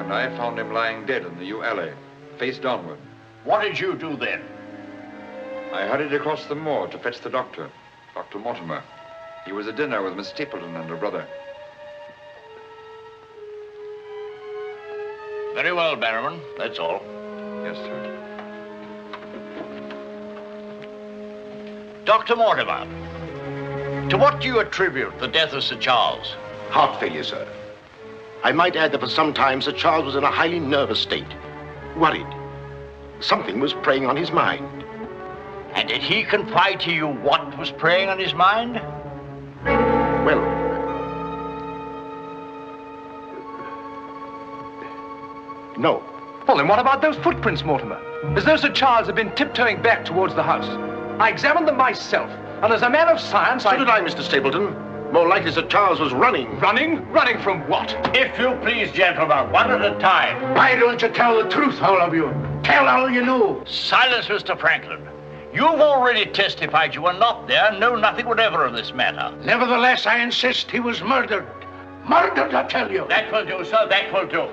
and I found him lying dead in the yew alley, face downward. What did you do then? I hurried across the moor to fetch the doctor, Dr. Mortimer. He was at dinner with Miss Stapleton and her brother. Very well, Barrowman. That's all. Yes, sir. Dr. Mortimer, to what do you attribute the death of Sir Charles? Heart failure, sir. I might add that for some time Sir Charles was in a highly nervous state. Worried. Something was preying on his mind. And did he confide to you what was preying on his mind? Well, no. Well, then what about those footprints, Mortimer? As though Sir Charles had been tiptoeing back towards the house. I examined them myself, and as a man of science, So did I, Mr. Stapleton. More likely Sir Charles was running. Running? Running from what? If you please, gentlemen, one at a time. Why don't you tell the truth, all of you? Tell all you know. Silence, Mr. Franklin. You've already testified you were not there and know nothing whatever of this matter. Nevertheless, I insist he was murdered. Murdered, I tell you. That will do, sir, that will do.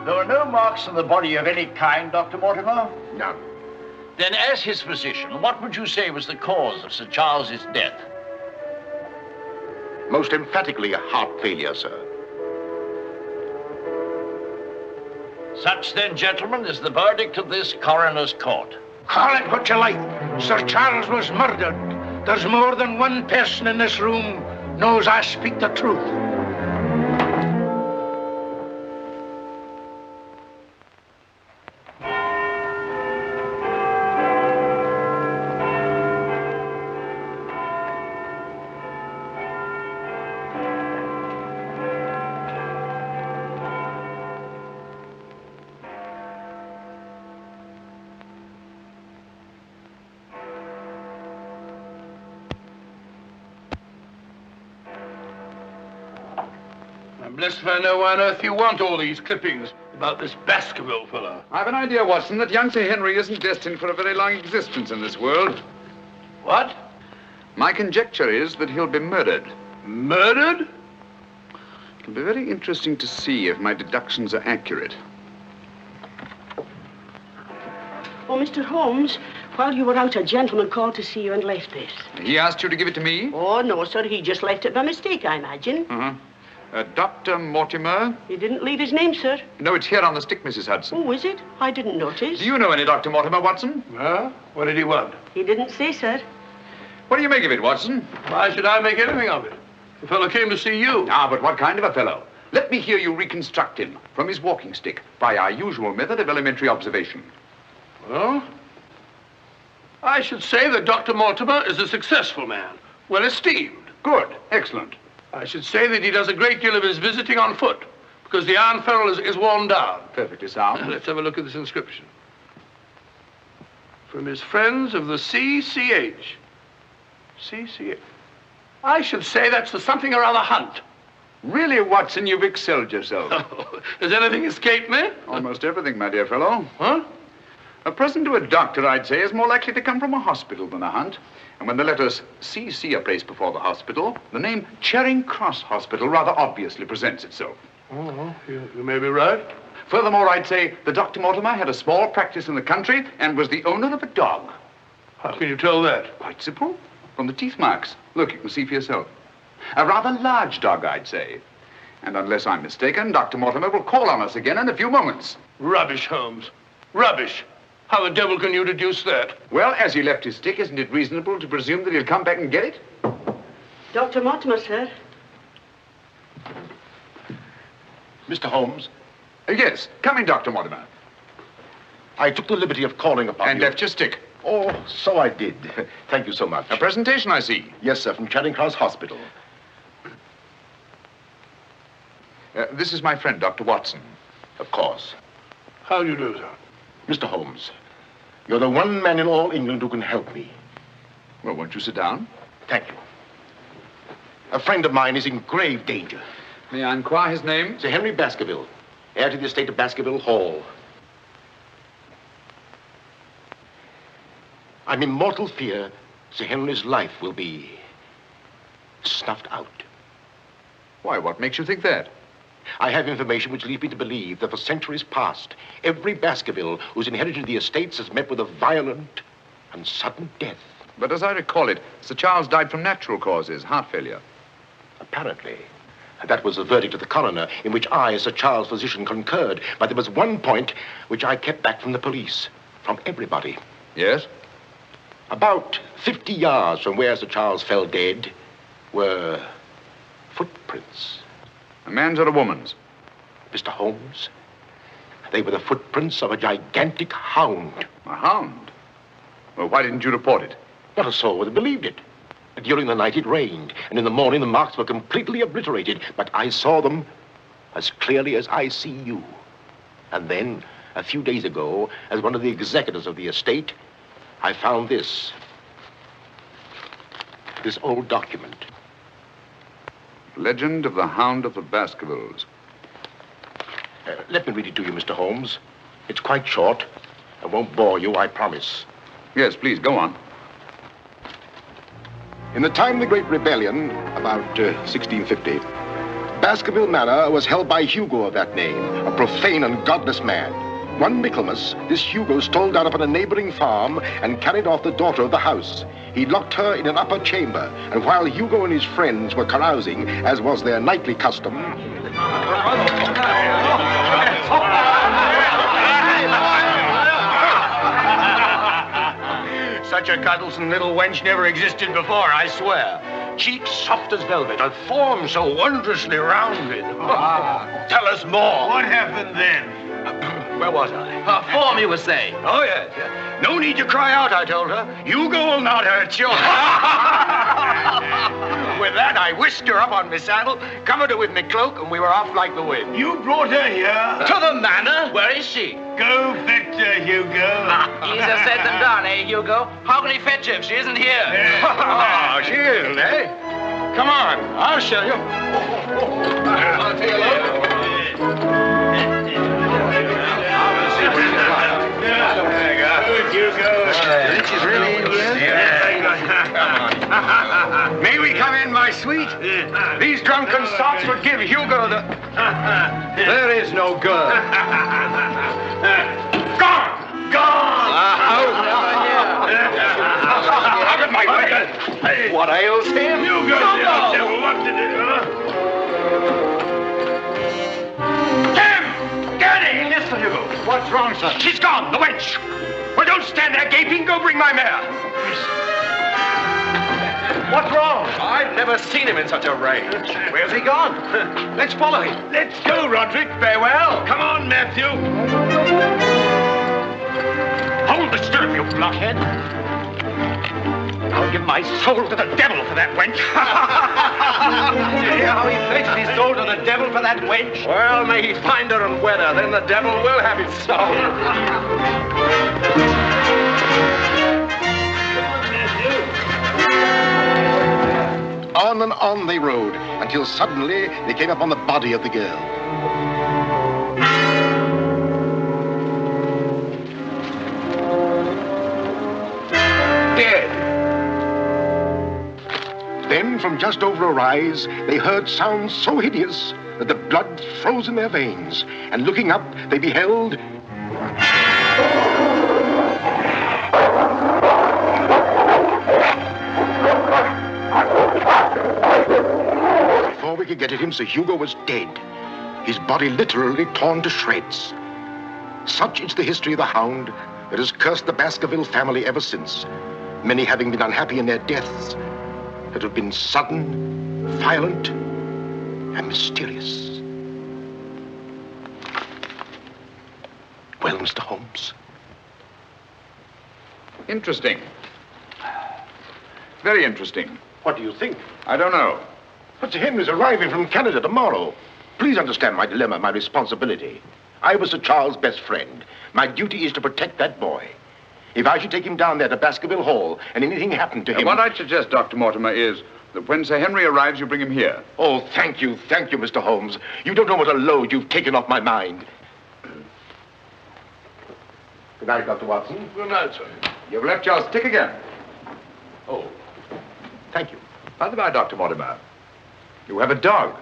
There were no marks on the body of any kind, Dr. Mortimer? None. Then, as his physician, what would you say was the cause of Sir Charles's death? Most emphatically a heart failure, sir. Such, then, gentlemen, is the verdict of this coroner's court. Call it what you like. Sir Charles was murdered. There's more than one person in this room knows I speak the truth. I'm blessed if I know why on earth you want all these clippings about this Baskerville fellow. I've an idea, Watson, that young Sir Henry isn't destined for a very long existence in this world. What? My conjecture is that he'll be murdered. Murdered? It'll be very interesting to see if my deductions are accurate. Oh, Mr. Holmes, while you were out, a gentleman called to see you and left this. He asked you to give it to me? Oh, no, sir. He just left it by mistake, I imagine. Uh-huh. Dr. Mortimer? He didn't leave his name, sir. No, it's here on the stick, Mrs. Hudson. Oh, is it? I didn't notice. Do you know any Dr. Mortimer, Watson? Huh? What did he want? He didn't say, sir. What do you make of it, Watson? Why should I make anything of it? The fellow came to see you. Ah, but what kind of a fellow? Let me hear you reconstruct him from his walking stick by our usual method of elementary observation. Well, I should say that Dr. Mortimer is a successful man, well esteemed. Good. Excellent. I should say that he does a great deal of his visiting on foot, because the iron ferrule is worn down. Perfectly sound. Let's have a look at this inscription. From his friends of the CCH. CCH. I should say that's the something or other hunt. Really, Watson, you've excelled yourself. Does anything escape me? Almost everything, my dear fellow. Huh? A present to a doctor, I'd say, is more likely to come from a hospital than a hunt. And when the letters CC are placed before the hospital, the name Charing Cross Hospital rather obviously presents itself. Oh, you may be right. Furthermore, I'd say that Dr. Mortimer had a small practice in the country and was the owner of a dog. How can you tell that? Quite simple. From the teeth marks. Look, you can see for yourself. A rather large dog, I'd say. And unless I'm mistaken, Dr. Mortimer will call on us again in a few moments. Rubbish, Holmes. Rubbish. How the devil can you deduce that? Well, as he left his stick, isn't it reasonable to presume that he'll come back and get it? Dr. Mortimer, sir. Mr. Holmes, Yes. Come in, Dr. Mortimer. I took the liberty of calling upon And you. left your stick. Oh, so I did. Thank you so much. A presentation, I see. Yes, sir, from Charing Cross Hospital. This is my friend, Dr. Watson. Of course. How do you do, sir? Mr. Holmes, you're the one man in all England who can help me. Well, won't you sit down? Thank you. A friend of mine is in grave danger. May I inquire his name? Sir Henry Baskerville, heir to the estate of Baskerville Hall. I'm in mortal fear Sir Henry's life will be snuffed out. Why, what makes you think that? I have information which leads me to believe that for centuries past, every Baskerville who's inherited the estates has met with a violent and sudden death. But as I recall it, Sir Charles died from natural causes, heart failure. Apparently. And that was the verdict of the coroner, in which I, as Sir Charles' physician, concurred. But there was one point which I kept back from the police, from everybody. Yes? About 50 yards from where Sir Charles fell dead were footprints. A man's or a woman's? Mr. Holmes, they were the footprints of a gigantic hound. A hound? Well, why didn't you report it? Not a soul would have believed it. During the night it rained, and in the morning the marks were completely obliterated, but I saw them as clearly as I see you. And then, a few days ago, as one of the executors of the estate, I found this old document. Legend of the Hound of the Baskervilles. Let me read it to you, Mr. Holmes. It's quite short. I won't bore you, I promise. Yes, please, go on. In the time of the Great Rebellion, about 1650, Baskerville Manor was held by Hugo of that name, a profane and godless man. One Michaelmas, this Hugo stole down upon a neighboring farm and carried off the daughter of the house. He locked her in an upper chamber, and while Hugo and his friends were carousing, as was their nightly custom... Such a cuddlesome little wench never existed before, I swear. Cheeks soft as velvet, a form so wondrously rounded. Tell us more. What happened then? Where was I? Her form, you were saying. Oh, yes. No need to cry out, I told her. Hugo will not hurt you. With that, I whisked her up on my saddle, covered her with my cloak, and we were off like the wind. You brought her here? To the manor? Where is she? Go fetch her, Hugo. Easier said than done, eh, Hugo? How can he fetch her if she isn't here? Oh, she isn't, eh? Come on, I'll show you. I'll take a look. She's really in here? May we come in, my sweet? These drunken sots would give Hugo the... There is no girl. Gone! Gone! Out of my way! What ails him? Hugo! What did it, Tim! Get in! Yes, Sir Hugo. What's wrong, sir? She's gone, the wench! Well, don't stand there gaping. Go bring my mare. What's wrong? I've never seen him in such a rage. Where's he gone? Let's follow him. Let's go, Roderick. Farewell. Come on, Matthew. Hold the stirrup, you blockhead. I'll give my soul to the devil for that wench. Did you hear how he pledged his soul to the devil for that wench? Well, may he find her and wed her, then the devil will have his soul. On and on they rode, until suddenly they came upon the body of the girl. Dead. Then, from just over a rise, they heard sounds so hideous that the blood froze in their veins. And looking up, they beheld... Before we could get at him, Sir Hugo was dead. His body literally torn to shreds. Such is the history of the Hound that has cursed the Baskerville family ever since, many having been unhappy in their deaths that have been sudden, violent, and mysterious. Well, Mr. Holmes? Interesting. Very interesting. What do you think? I don't know. But Sir Henry's arriving from Canada tomorrow. Please understand my dilemma, my responsibility. I was Sir Charles' best friend. My duty is to protect that boy. If I should take him down there to Baskerville Hall and anything happened to him... What I'd suggest, Dr. Mortimer, is that when Sir Henry arrives, you bring him here. Oh, thank you, Mr. Holmes. You don't know what a load you've taken off my mind. Good night, Dr. Watson. Good night, sir. You've left your stick again. Oh, thank you. By the by, Dr. Mortimer, you have a dog.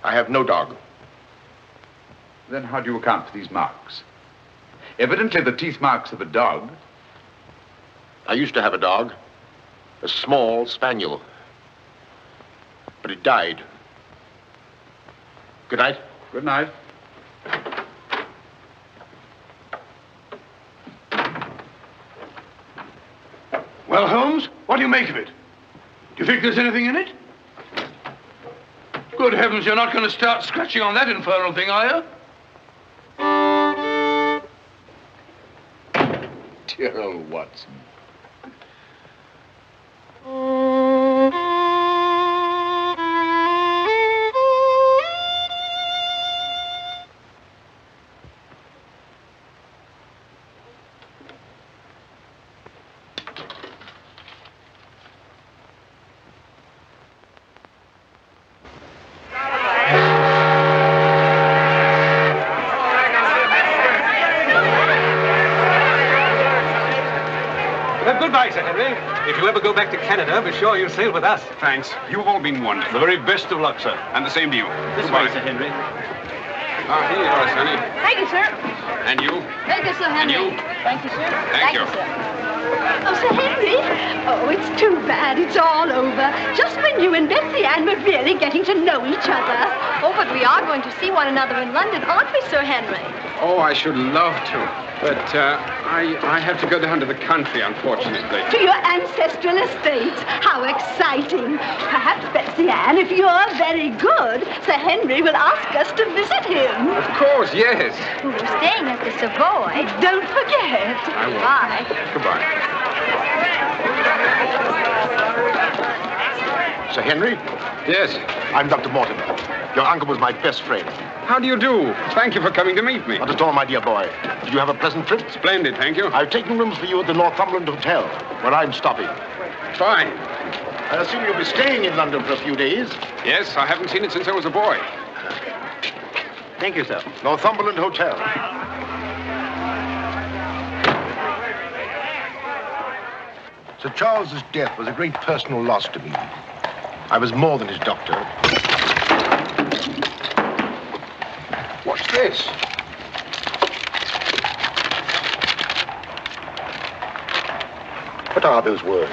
I have no dog. Then how do you account for these marks? Evidently the teeth marks of a dog. I used to have a dog, a small spaniel, but it died. Good night. Good night. Well, Holmes, what do you make of it? Do you think there's anything in it? Good heavens, you're not going to start scratching on that infernal thing, are you? Dear old Watson. Goodbye, Sir Henry. If you ever go back to Canada, be sure you sail with us. Thanks. You've all been wonderful. The very best of luck, sir. And the same to you. This way, Sir Henry. Ah, here you are, Sonny. Thank you, sir. And you? Thank you, Sir Henry. And you? Thank you, sir. Thank you. sir. Oh, Sir Henry. Oh, it's too bad. It's all over. Just when you and Betsy Ann were really getting to know each other. Oh, but we are going to see one another in London, aren't we, Sir Henry? Oh, I should love to. But I have to go down to the country, unfortunately. To your ancestral estate. How exciting. Perhaps, Betsy Ann, if you're very good, Sir Henry will ask us to visit him. Of course, yes. We're staying at the Savoy. Don't forget. I will. Bye. Goodbye. Sir Henry? Yes. I'm Dr. Mortimer. Your uncle was my best friend. How do you do? Thank you for coming to meet me. Not at all, my dear boy. Did you have a pleasant trip? Splendid, thank you. I've taken rooms for you at the Northumberland Hotel, where I'm stopping. Fine. I assume you'll be staying in London for a few days. Yes, I haven't seen it since I was a boy. Thank you, sir. Northumberland Hotel. Sir Charles's death was a great personal loss to me. I was more than his doctor. What's this? What are those words?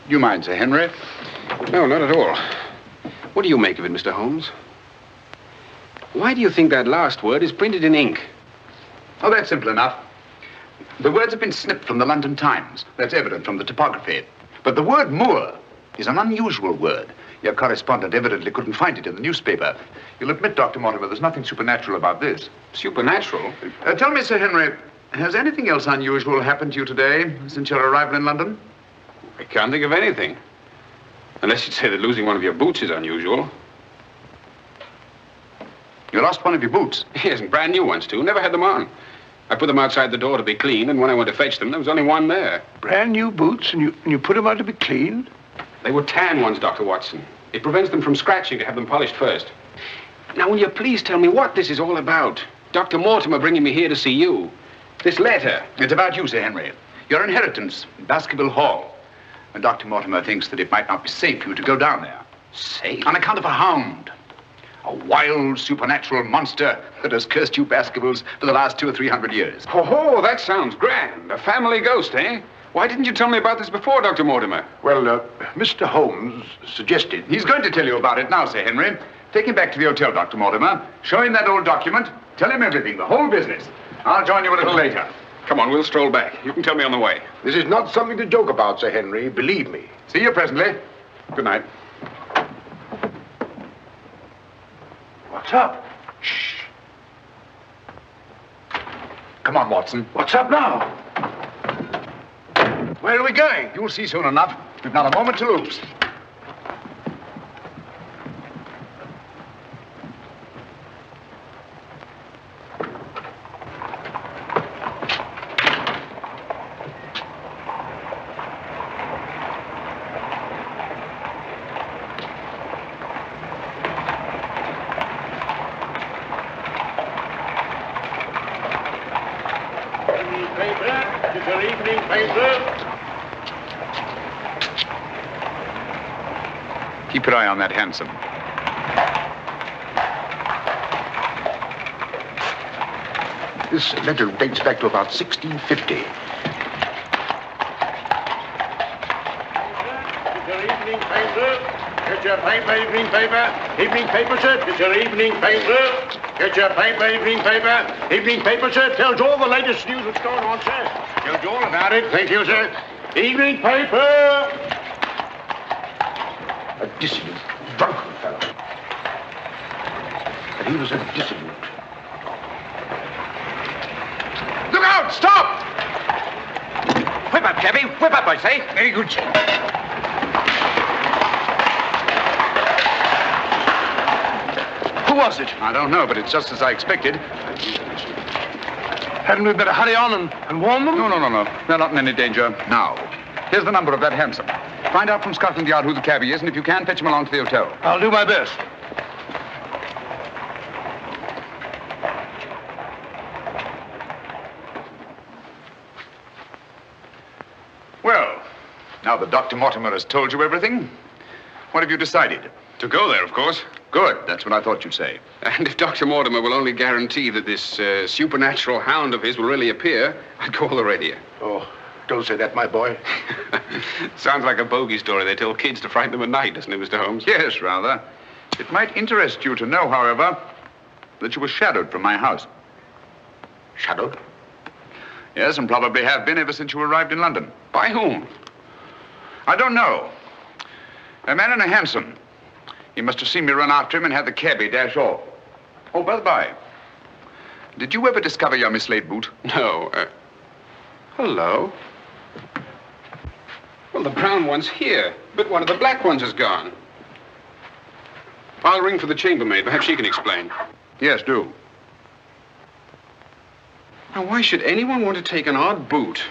Do you mind, Sir Henry? No, not at all. What do you make of it, Mr. Holmes? Why do you think that last word is printed in ink? Oh, that's simple enough. The words have been snipped from the London Times. That's evident from the typography. But the word moor is an unusual word. Your correspondent evidently couldn't find it in the newspaper. You'll admit, Dr. Mortimer, there's nothing supernatural about this. Supernatural? Tell me, Sir Henry, has anything else unusual happened to you today since your arrival in London? I can't think of anything. Unless you'd say that losing one of your boots is unusual. You lost one of your boots? Yes, and brand new ones, too. Never had them on. I put them outside the door to be cleaned, and when I went to fetch them, there was only one there. Brand new boots, and you put them out to be cleaned? They were tan ones, Dr. Watson. It prevents them from scratching to have them polished first. Now, will you please tell me what this is all about? Dr. Mortimer bringing me here to see you. This letter. It's about you, Sir Henry. Your inheritance in Baskerville Hall. And Dr. Mortimer thinks that it might not be safe for you to go down there. Safe? On account of a hound. A wild, supernatural monster that has cursed you Baskervilles for the last 200 or 300 years. Oh, that sounds grand. A family ghost, eh? Why didn't you tell me about this before, Dr. Mortimer? Well, Mr. Holmes suggested... He's going to tell you about it now, Sir Henry. Take him back to the hotel, Dr. Mortimer. Show him that old document. Tell him everything, the whole business. I'll join you a little later. Come on, we'll stroll back. You can tell me on the way. This is not something to joke about, Sir Henry. Believe me. See you presently. Good night. What's up? Shh. Come on, Watson. What's up now? Where are we going? You'll see soon enough. We've not a moment to lose. your evening paper. Keep your eye on that hansom. This letter dates back to about 1650. Your evening paper. Get your paper, evening paper. Evening paper, sir. Get your evening paper. Get your paper, evening paper. Evening paper, sir. Tells all the latest news that's going on, sir. Tells you all about it. Thank you, sir. Evening paper. A dissident, drunken fellow. And he was a dissident. Look out! Stop! Whip up, cabby. Whip up, I say. Very good, sir. Who was it? I don't know, but it's just as I expected. Hadn't we better hurry on and warn them? No. They're not in any danger now. Here's the number of that hansom. Find out from Scotland Yard who the cabby is, and if you can, fetch him along to the hotel. I'll do my best. Well, now that Dr. Mortimer has told you everything, what have you decided? To go there, of course. Good. That's what I thought you'd say. And if Dr. Mortimer will only guarantee that this supernatural hound of his will really appear, I'd go all the readier. Oh, don't say that, my boy. Sounds like a bogey story they tell kids to frighten them at night, doesn't it, Mr. Holmes? Yes, rather. It might interest you to know, however, that you were shadowed from my house. Shadowed? Yes, and probably have been ever since you arrived in London. By whom? I don't know. A man in a hansom. He must have seen me run after him and had the cabby dash off. Oh, by the by, did you ever discover your mislaid boot? No. Hello? Well, the brown one's here, but one of the black ones is gone. I'll ring for the chambermaid. Perhaps she can explain. Yes, do. Now, why should anyone want to take an odd boot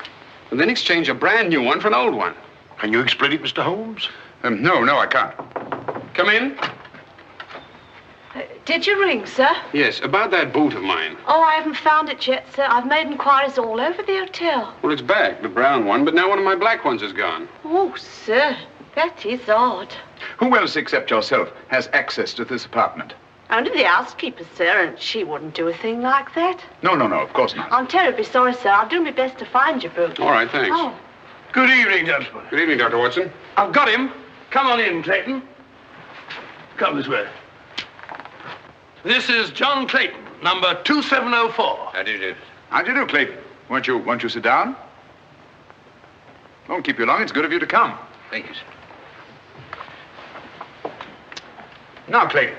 and then exchange a brand new one for an old one? Can you explain it, Mr. Holmes? No, I can't. Come in. Did you ring, sir? Yes, about that boot of mine. Oh, I haven't found it yet, sir. I've made inquiries all over the hotel. Well, it's back, the brown one, but now one of my black ones is gone. Oh, sir, that is odd. Who else except yourself has access to this apartment? Only the housekeeper, sir, and she wouldn't do a thing like that. No, of course not. I'm terribly sorry, sir. I'll do my best to find your boot. All right, thanks. Oh. Good evening, gentlemen. Good evening, Dr. Watson. I've got him. Come on in, Clayton. Come this way. This is John Clayton, number 2704. How do you do? How do you do, Clayton? Won't you sit down? Won't keep you long. It's good of you to come. Thank you, sir. Now, Clayton,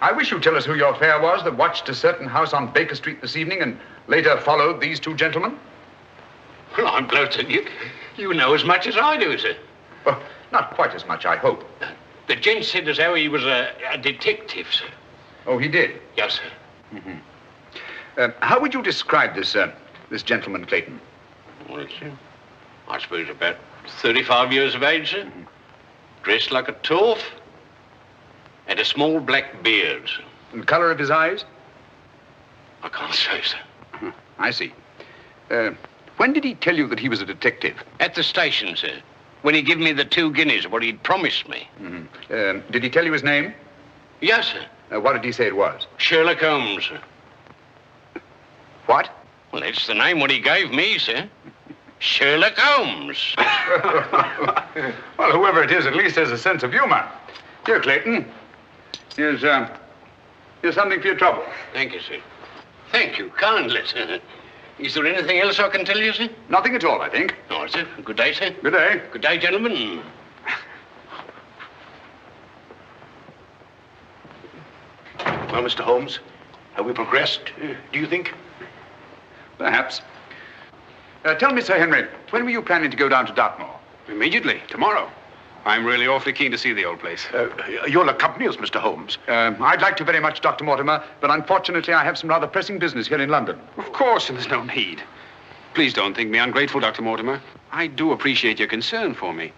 I wish you'd tell us who your fare was that watched a certain house on Baker Street this evening and later followed these two gentlemen. Well, I'm glad to you know as much as I do, sir. Well, not quite as much, I hope. The gent said as how he was a detective, sir. Oh, he did? Yes, sir. How would you describe this gentleman, Clayton? Well, it's, I suppose about 35 years of age, sir. Dressed like a toff. And a small black beard, sir. And the color of his eyes? I can't say, sir. I see. When did he tell you that he was a detective? At the station, sir. When he gave me the 2 guineas, what he'd promised me. Did he tell you his name? Yes, sir. What did he say it was? Sherlock Holmes, sir. What? Well, that's the name what he gave me, sir. Sherlock Holmes. Well, whoever it is at least has a sense of humor. Here, Clayton. Here's something for your trouble. Thank you, sir. Thank you kindly, sir. Is there anything else I can tell you, sir? Nothing at all, I think. All right, sir. Good day, sir. Good day. Good day, gentlemen. Well, Mr. Holmes, have we progressed, do you think? Perhaps. Tell me, Sir Henry, when were you planning to go down to Dartmoor? Immediately, tomorrow. I'm really awfully keen to see the old place. You'll accompany us, Mr. Holmes. I'd like to very much, Dr. Mortimer, but unfortunately I have some rather pressing business here in London. Of course, and there's no need. Please don't think me ungrateful, Dr. Mortimer. I do appreciate your concern for me.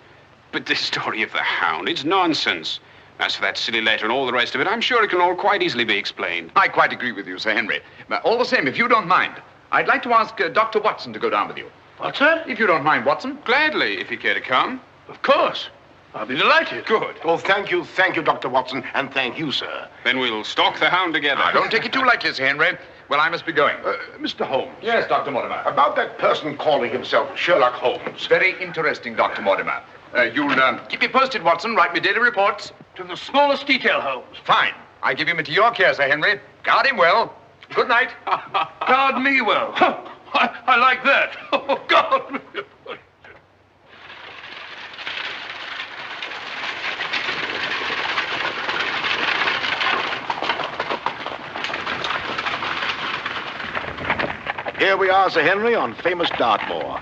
But this story of the Hound, it's nonsense. As for that silly letter and all the rest of it, I'm sure it can all quite easily be explained. I quite agree with you, Sir Henry. But all the same, if you don't mind, I'd like to ask Dr. Watson to go down with you. What's that? If you don't mind, Watson. Gladly, if you care to come. Of course. I'll be delighted. Good. Oh, thank you, Dr. Watson, and thank you, sir. Then we'll stalk the Hound together. Now, don't take it too lightly, Sir Henry. Well, I must be going. Mr. Holmes. Yes, Dr. Mortimer. About that person calling himself Sherlock Holmes. Very interesting, Dr. Mortimer. You'll keep me posted, Watson. Write me daily reports. To the smallest detail, Holmes. Fine. I give him into your care, Sir Henry. Guard him well. Good night. Guard me well. I like that. Oh, God. Here we are, Sir Henry, on famous Dartmoor.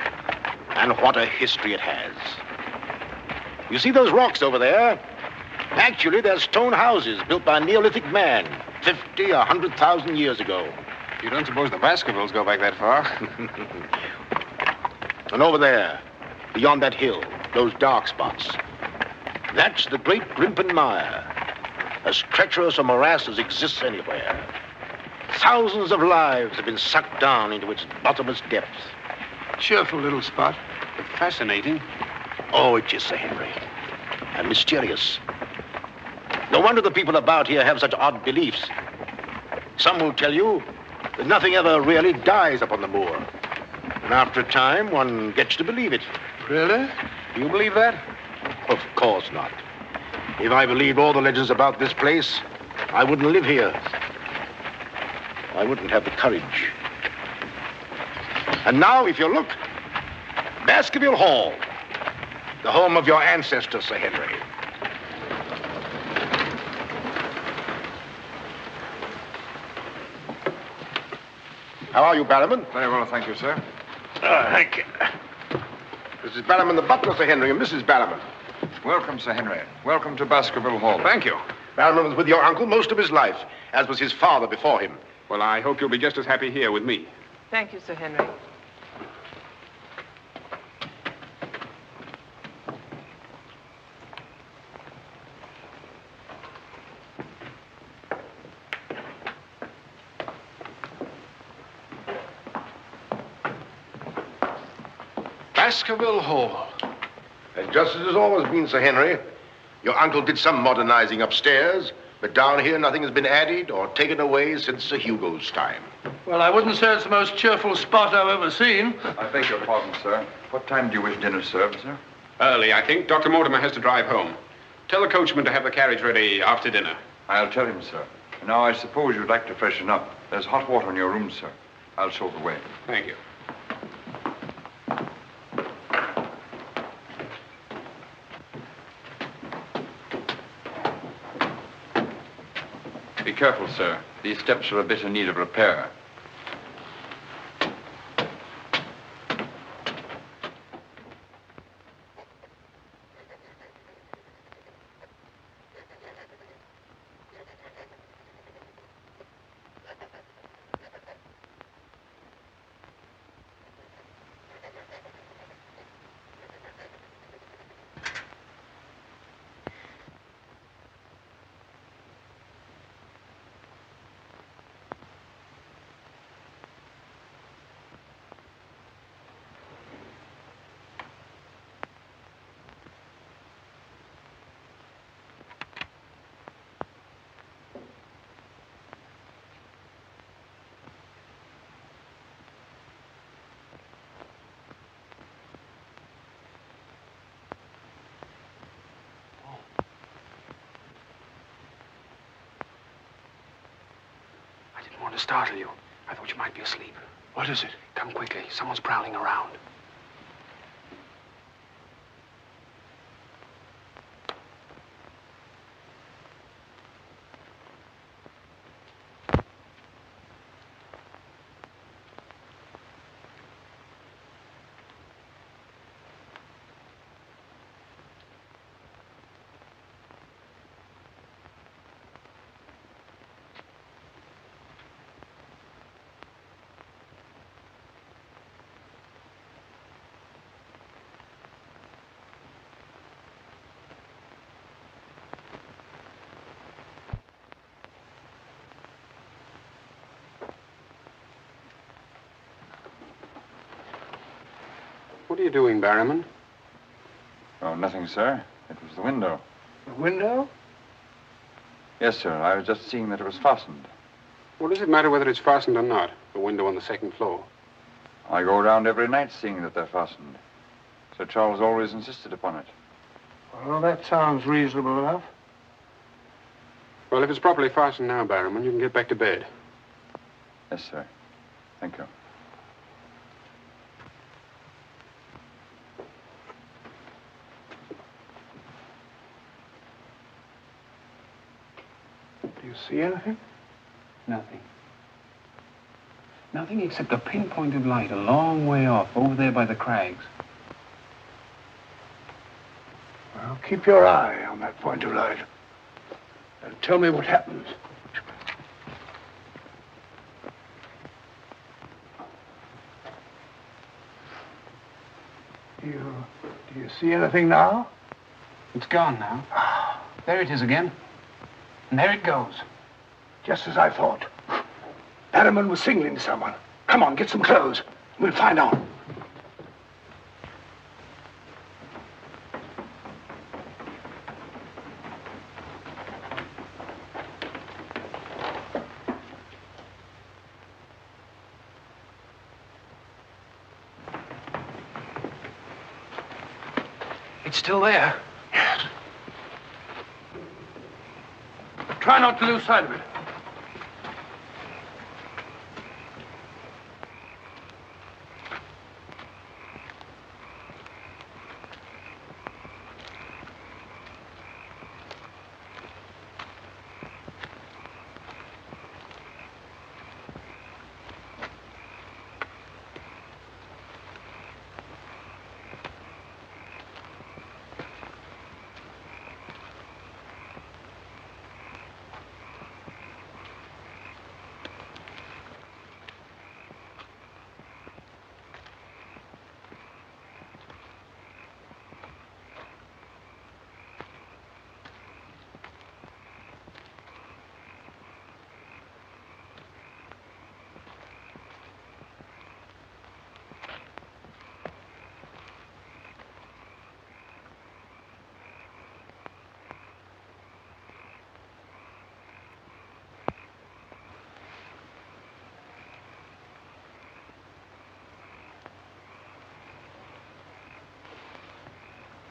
And what a history it has. You see those rocks over there? Actually, they're stone houses built by a Neolithic man 50, 100,000 years ago. You don't suppose the Baskervilles go back that far? And over there, beyond that hill, those dark spots, that's the great Grimpen Mire, as treacherous a morass as exists anywhere. Thousands of lives have been sucked down into its bottomless depths. Cheerful little spot. Fascinating. Oh, it is, Sir Henry. And mysterious. No wonder the people about here have such odd beliefs. Some will tell you that nothing ever really dies upon the moor. And after a time, one gets to believe it. Really? Do you believe that? Of course not. If I believed all the legends about this place, I wouldn't live here. I wouldn't have the courage. And now, if you look, Baskerville Hall, the home of your ancestors, Sir Henry. How are you, Barrowman? Very well, thank you, sir. Thank you. This is Barrowman the butler, Sir Henry, and Mrs. Barrowman. Welcome, Sir Henry. Welcome to Baskerville Hall. Thank you. Barrowman was with your uncle most of his life, as was his father before him. Well, I hope you'll be just as happy here with me. Thank you, Sir Henry. Baskerville Hall. And just as it's always been, Sir Henry, your uncle did some modernizing upstairs, but down here nothing has been added or taken away since Sir Hugo's time. Well, I wouldn't say it's the most cheerful spot I've ever seen. I beg your pardon, sir. What time do you wish dinner served, sir? Early, I think. Dr. Mortimer has to drive home. Tell the coachman to have the carriage ready after dinner. I'll tell him, sir. Now, I suppose you'd like to freshen up. There's hot water in your room, sir. I'll show the way. Thank you. Be careful, sir. These steps are a bit in need of repair. I didn't want to startle you. I thought you might be asleep. What is it? Come quickly. Someone's prowling around. What are you doing, Barrowman? Oh, nothing, sir. It was the window. The window? Yes, sir. I was just seeing that it was fastened. What does it matter whether it's fastened or not? The window on the second floor. I go around every night seeing that they're fastened. Sir Charles always insisted upon it. Well, that sounds reasonable enough. Well, if it's properly fastened now, Barrowman, you can get back to bed. Yes, sir. Thank you. Do you see anything? Nothing. Nothing except a pinpoint of light a long way off, over there by the crags. Well, keep your eye on that point of light. And tell me what happens. Do you see anything now? It's gone now. There it is again. And there it goes. Just as I thought. Barrowman was signaling to someone. Come on, get some clothes. We'll find out. It's still there. Yes. Try not to lose sight of it.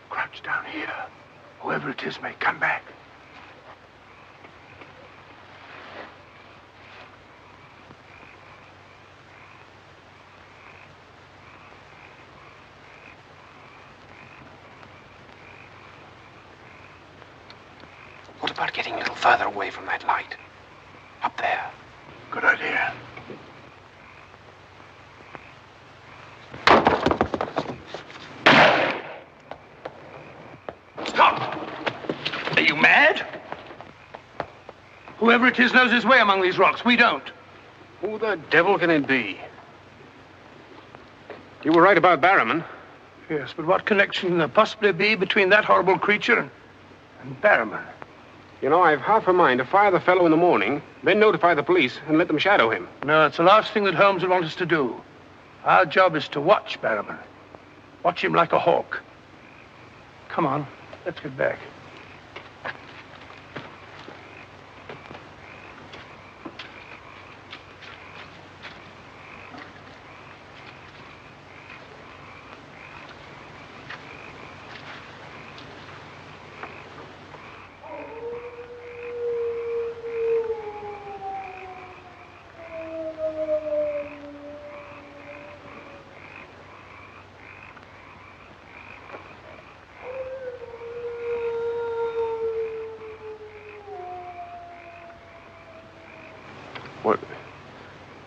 Crouch down here. Whoever it is may come back. What about getting a little further away from that light? Up there. Good idea. Are you mad? Whoever it is knows his way among these rocks. We don't. Who the devil can it be? You were right about Barrowman. Yes, but what connection can there possibly be between that horrible creature and Barrowman? You know, I've half a mind to fire the fellow in the morning, then notify the police and let them shadow him. No, it's the last thing that Holmes would want us to do. Our job is to watch Barrowman. Watch him like a hawk. Come on, let's get back.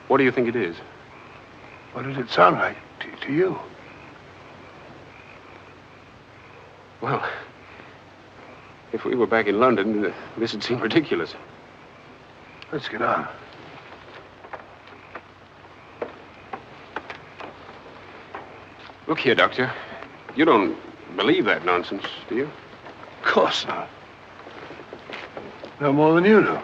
What do you think it is? What did it sound like to you? Well, if we were back in London, this would seem ridiculous. Let's get on. Look here, Doctor. You don't believe that nonsense, do you? Of course not. No more than you do.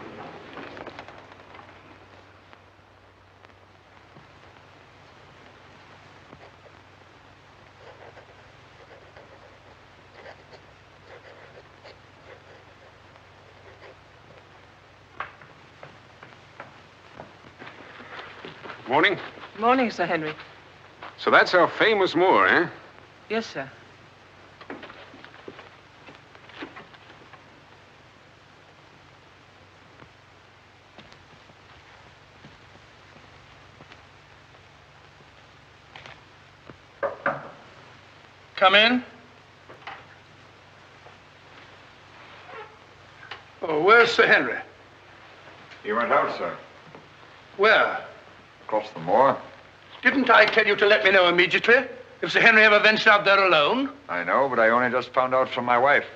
Morning. Morning, Sir Henry. So that's our famous Moor, eh? Yes, sir. Come in. Oh, where's Sir Henry? He went out, sir. Where? Across the moor. Didn't I tell you to let me know immediately if Sir Henry ever ventured out there alone? I know, but I only just found out from my wife.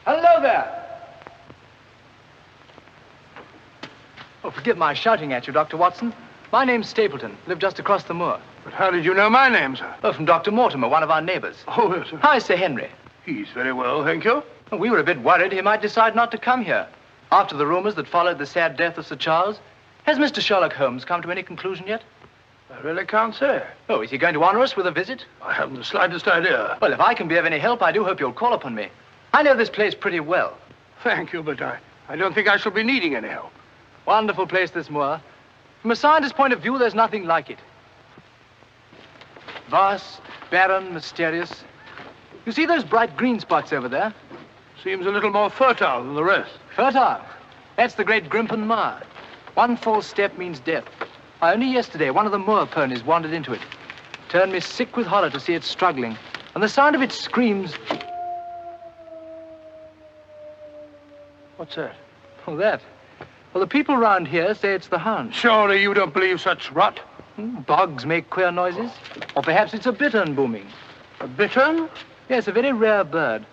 Hello there. Oh, forgive my shouting at you, Dr. Watson. My name's Stapleton. Live just across the moor. But how did you know my name, sir? Oh, from Dr. Mortimer, one of our neighbors. Oh, yes, sir. How is Sir Henry? He's very well, thank you. Well, we were a bit worried he might decide not to come here. After the rumors that followed the sad death of Sir Charles, has Mr. Sherlock Holmes come to any conclusion yet? I really can't say. Oh, is he going to honor us with a visit? I haven't the slightest idea. Well, if I can be of any help, I do hope you'll call upon me. I know this place pretty well. Thank you, but I don't think I shall be needing any help. Wonderful place, this moor. From a scientist's point of view, there's nothing like it. Vast, barren, mysterious. You see those bright green spots over there? Seems a little more fertile than the rest. Fertile? That's the great Grimpen Moor. One false step means death. Only yesterday, one of the moor ponies wandered into it. Turned me sick with horror to see it struggling. And the sound of its screams... What's that? Oh, that? Well, the people round here say it's the Hound. Surely you don't believe such rot? Bogs make queer noises. Or perhaps it's a bittern booming. A bittern? Yes, a very rare bird.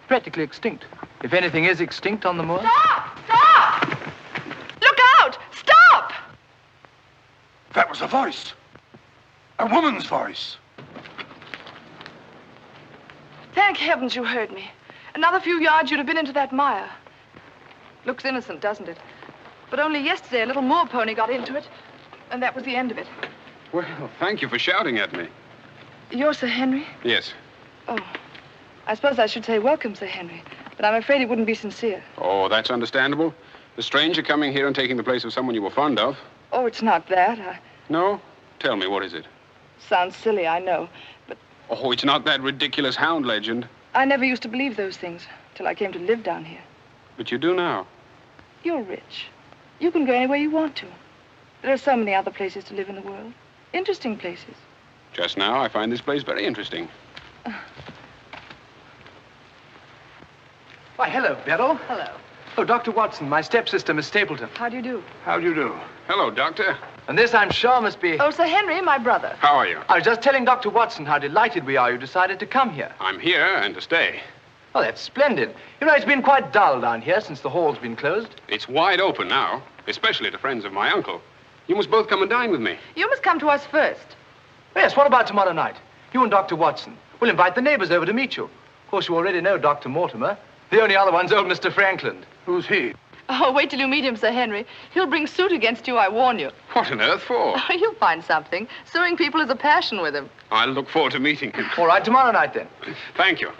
Practically extinct. If anything is extinct on the moor. Stop! Stop! Look out! Stop! That was a voice. A woman's voice. Thank heavens you heard me. Another few yards, you'd have been into that mire. Looks innocent, doesn't it? But only yesterday, a little moor pony got into it, and that was the end of it. Well, thank you for shouting at me. You're Sir Henry? Yes. Oh, I suppose I should say welcome, Sir Henry, but I'm afraid it wouldn't be sincere. Oh, that's understandable. A stranger coming here and taking the place of someone you were fond of. Oh, it's not that. No? Tell me, what is it? Sounds silly, I know, but Oh, it's not that ridiculous Hound legend. I never used to believe those things till I came to live down here. But you do now. You're rich. You can go anywhere you want to. There are so many other places to live in the world. Interesting places. Just now, I find this place very interesting. Why, hello, Beryl. Hello. Oh, Dr. Watson, my stepsister, Miss Stapleton. How do you do? How do you do? Hello, Doctor. And this, I'm sure, must be... Oh, Sir Henry, my brother. How are you? I was just telling Dr. Watson how delighted we are you decided to come here. I'm here and to stay. Oh, that's splendid. You know, it's been quite dull down here since the hall's been closed. It's wide open now, especially to friends of my uncle. You must both come and dine with me. You must come to us first. Yes, what about tomorrow night? You and Dr. Watson. We'll invite the neighbors over to meet you. Of course, you already know Dr. Mortimer. The only other one's old Mr. Franklin. Who's he? Oh, wait till you meet him, Sir Henry. He'll bring suit against you, I warn you. What on earth for? Oh, you'll find something. Suing people is a passion with him. I'll look forward to meeting him. All right, tomorrow night, then. Thank you.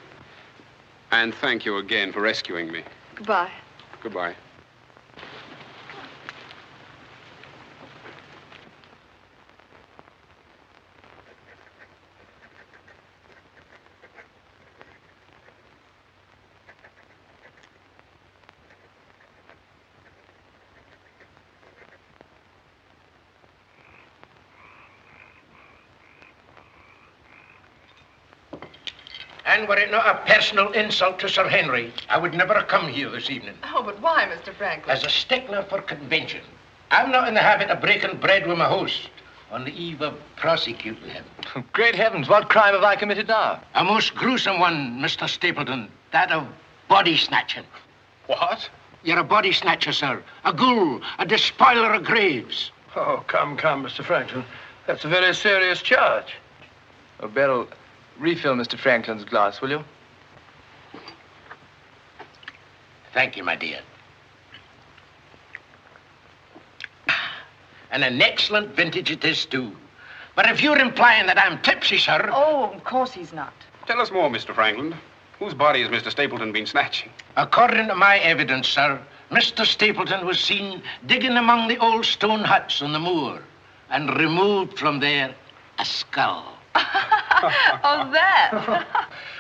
And thank you again for rescuing me. Goodbye. Goodbye. And were it not a personal insult to Sir Henry, I would never have come here this evening. Oh, but why, Mr. Franklin? As a stickler for convention, I'm not in the habit of breaking bread with my host on the eve of prosecuting him. Great heavens, what crime have I committed now? A most gruesome one, Mr. Stapleton. That of body snatching. What? You're a body snatcher, sir. A ghoul, a despoiler of graves. Oh, come, Mr. Franklin. That's a very serious charge. Oh, Beryl, Refill Mr. Franklin's glass, will you? Thank you, my dear. And an excellent vintage it is, too. But if you're implying that I'm tipsy, sir... Oh, of course he's not. Tell us more, Mr. Franklin. Whose body has Mr. Stapleton been snatching? According to my evidence, sir, Mr. Stapleton was seen digging among the old stone huts on the moor and removed from there a skull. Oh, that.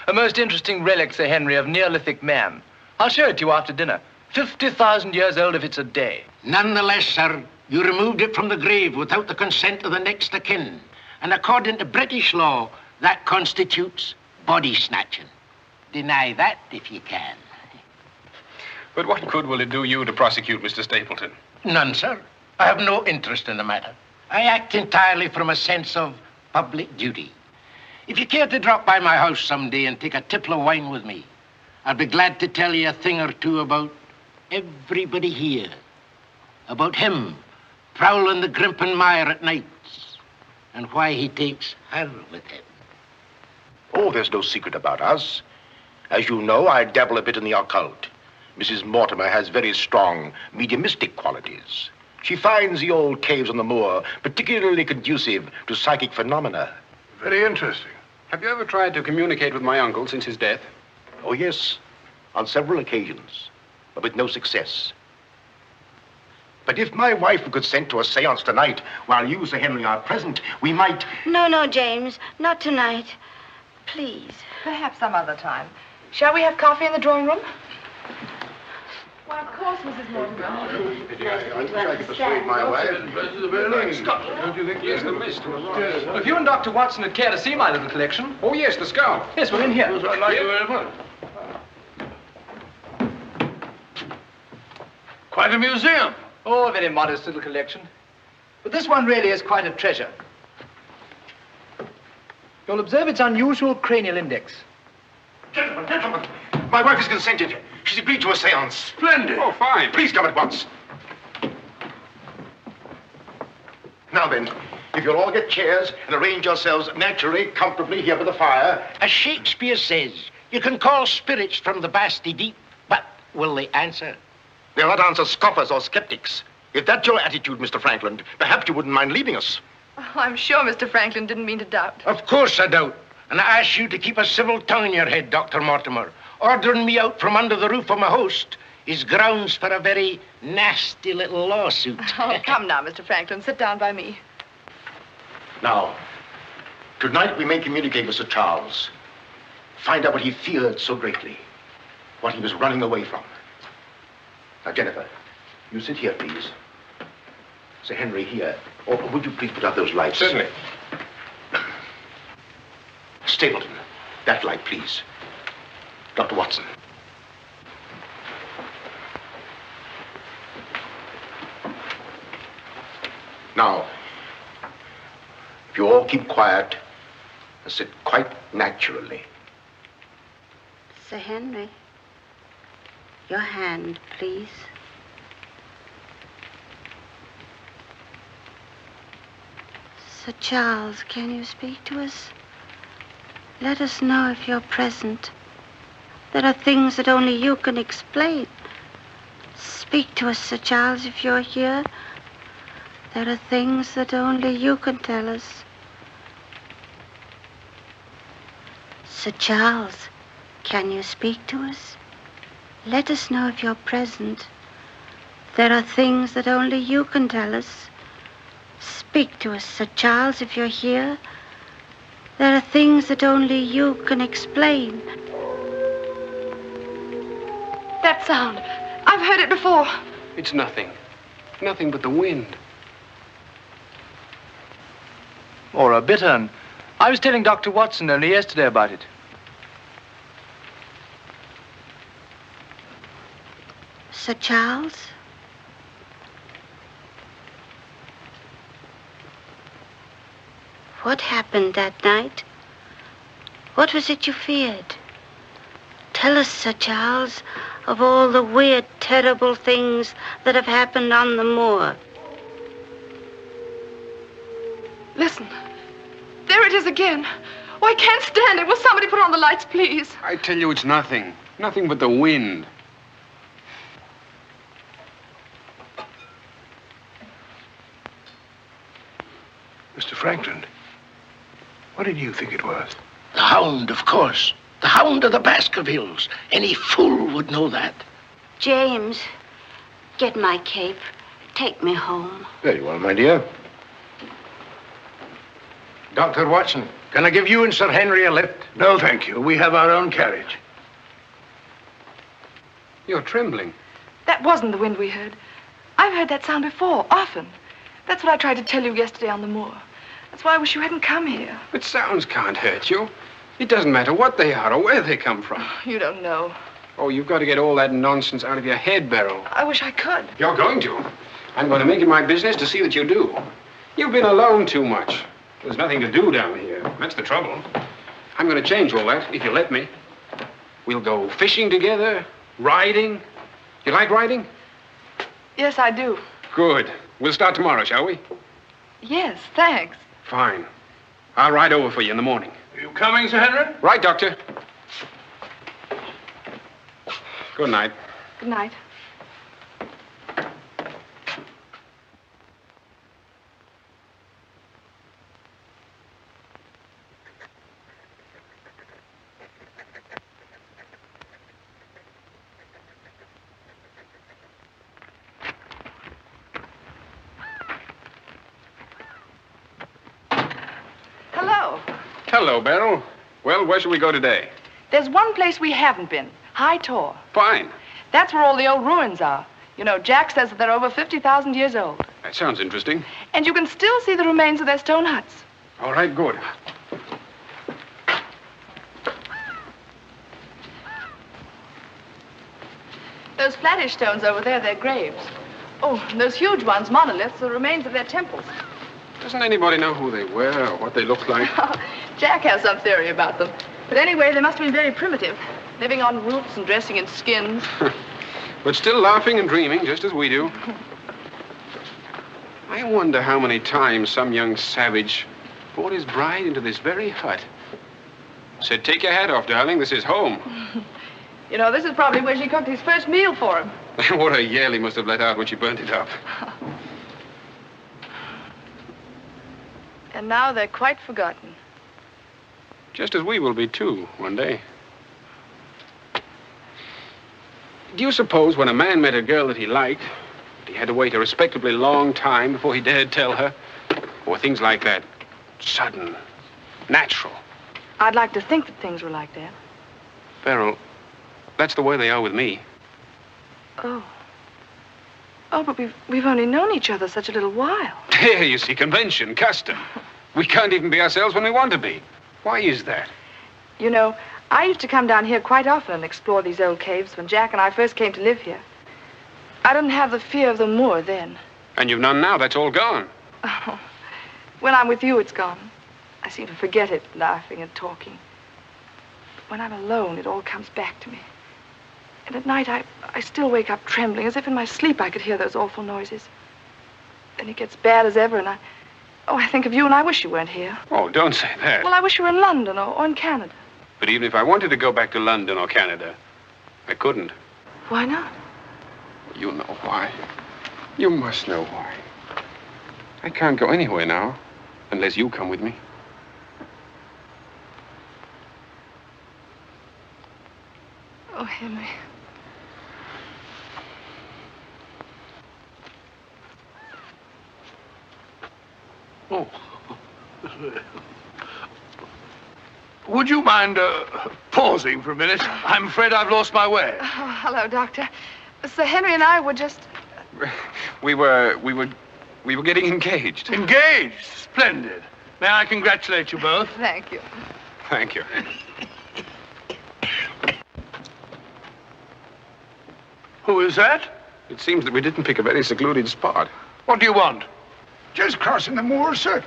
A most interesting relic, Sir Henry, of Neolithic man. I'll show it to you after dinner. 50,000 years old if it's a day. Nonetheless, sir, you removed it from the grave without the consent of the next of kin. And according to British law, that constitutes body snatching. Deny that if you can. But what good will it do you to prosecute Mr. Stapleton? None, sir. I have no interest in the matter. I act entirely from a sense of public duty. If you care to drop by my house someday and take a tipple of wine with me, I'll be glad to tell you a thing or two about everybody here. About him prowling the Grimpen Mire at nights and why he takes her with him. Oh, there's no secret about us. As you know, I dabble a bit in the occult. Mrs. Mortimer has very strong mediumistic qualities. She finds the old caves on the moor particularly conducive to psychic phenomena. Very interesting. Have you ever tried to communicate with my uncle since his death? Oh, yes, on several occasions, but with no success. But if my wife would consent to a seance tonight, while you, Sir Henry, are present, we might... No, James, not tonight. Please. Perhaps some other time. Shall we have coffee in the drawing room? Why, of course, Mrs. Mortimer. I wish I could persuade my wife. Don't you think here's the list? Well, if you and Dr. Watson would care to see my little collection... Oh, yes, the skull. Yes, we're in here. I'd like you very much. Quite a museum. Oh, a very modest little collection. But this one really is quite a treasure. You'll observe its unusual cranial index. Gentlemen, my wife has consented. She's agreed to a seance. Splendid. Oh, fine. Please come at once. Now then, if you'll all get chairs and arrange yourselves naturally, comfortably here by the fire. As Shakespeare says, you can call spirits from the vasty deep, but will they answer? They'll not answer scoffers or skeptics. If that's your attitude, Mr. Franklin, perhaps you wouldn't mind leaving us. Oh, I'm sure Mr. Franklin didn't mean to doubt. Of course I doubt. And I ask you to keep a civil tongue in your head, Dr. Mortimer. Ordering me out from under the roof of my host is grounds for a very nasty little lawsuit. Oh, come now, Mr. Franklin. Sit down by me. Now, tonight we may communicate with Sir Charles. Find out what he feared so greatly. What he was running away from. Now, Jennifer, you sit here, please. Sir Henry, here. Or would you please put out those lights? Certainly. Stapleton, that light, please. Dr. Watson. Now, if you all keep quiet and sit quite naturally. Sir Henry, your hand, please. Sir Charles, can you speak to us? Let us know if you're present. There are things that only you can explain. Speak to us, Sir Charles, if you're here. There are things that only you can tell us. Sir Charles, can you speak to us? Let us know if you're present. There are things that only you can tell us. Speak to us, Sir Charles, if you're here. There are things that only you can explain. That sound. I've heard it before. It's nothing. Nothing but the wind. Or a bittern. I was telling Dr. Watson only yesterday about it. Sir Charles? What happened that night? What was it you feared? Tell us, Sir Charles, of all the weird, terrible things that have happened on the moor. Listen. There it is again. Oh, I can't stand it. Will somebody put on the lights, please? I tell you, it's nothing. Nothing but the wind. Mr. Franklin, what did you think it was? The Hound, of course. The Hound of the Baskervilles. Any fool would know that. James, get my cape. Take me home. Very well, my dear. Dr. Watson, can I give you and Sir Henry a lift? No, thank you. We have our own carriage. You're trembling. That wasn't the wind we heard. I've heard that sound before, often. That's what I tried to tell you yesterday on the moor. That's why I wish you hadn't come here. But sounds can't hurt you. It doesn't matter what they are or where they come from. You don't know. Oh, you've got to get all that nonsense out of your head, Beryl. I wish I could. You're going to. I'm going to make it my business to see that you do. You've been alone too much. There's nothing to do down here. That's the trouble. I'm going to change all that, if you let me. We'll go fishing together, riding. You like riding? Yes, I do. Good. We'll start tomorrow, shall we? Yes, thanks. Fine. I'll ride over for you in the morning. Are you coming, Sir Henry? Right, Doctor. Good night. Good night. Hello. Hello, Beryl. Well, where shall we go today? There's one place we haven't been. High Tor. Fine. That's where all the old ruins are. You know, Jack says that they're over 50,000 years old. That sounds interesting. And you can still see the remains of their stone huts. All right, good. Those flattish stones over there, they're graves. Oh, and those huge ones, monoliths, the remains of their temples. Doesn't anybody know who they were or what they looked like? Jack has some theory about them. But anyway, they must have been very primitive, living on roots and dressing in skins. But still laughing and dreaming, just as we do. I wonder how many times some young savage brought his bride into this very hut. Said, take your hat off, darling, this is home. You know, this is probably where she cooked his first meal for him. What a yell he must have let out when she burnt it up. And now they're quite forgotten. Just as we will be, too, one day. Do you suppose when a man met a girl that he liked, he had to wait a respectably long time before he dared tell her? Or things like that, sudden, natural? I'd like to think that things were like that. Beryl, that's the way they are with me. Oh. Oh, but we've only known each other such a little while. There, you see, convention, custom. We can't even be ourselves when we want to be. Why is that? You know, I used to come down here quite often and explore these old caves when Jack and I first came to live here. I didn't have the fear of the moor then. And you've none now. That's all gone. Oh, when I'm with you, it's gone. I seem to forget it, laughing and talking. But when I'm alone, it all comes back to me. And at night, I still wake up trembling, as if in my sleep I could hear those awful noises. Then it gets bad as ever, and I think of you, and I wish you weren't here. Oh, don't say that. Well, I wish you were in London or in Canada. But even if I wanted to go back to London or Canada, I couldn't. Why not? You know why. You must know why. I can't go anywhere now, unless you come with me. Oh, Henry. Oh. Would you mind pausing for a minute? I'm afraid I've lost my way. Oh, hello, Doctor. Sir Henry and I were just... We were getting engaged. Engaged? Splendid. May I congratulate you both? Thank you. Thank you. Who is that? It seems that we didn't pick a very secluded spot. What do you want? Just crossing the moor, sir.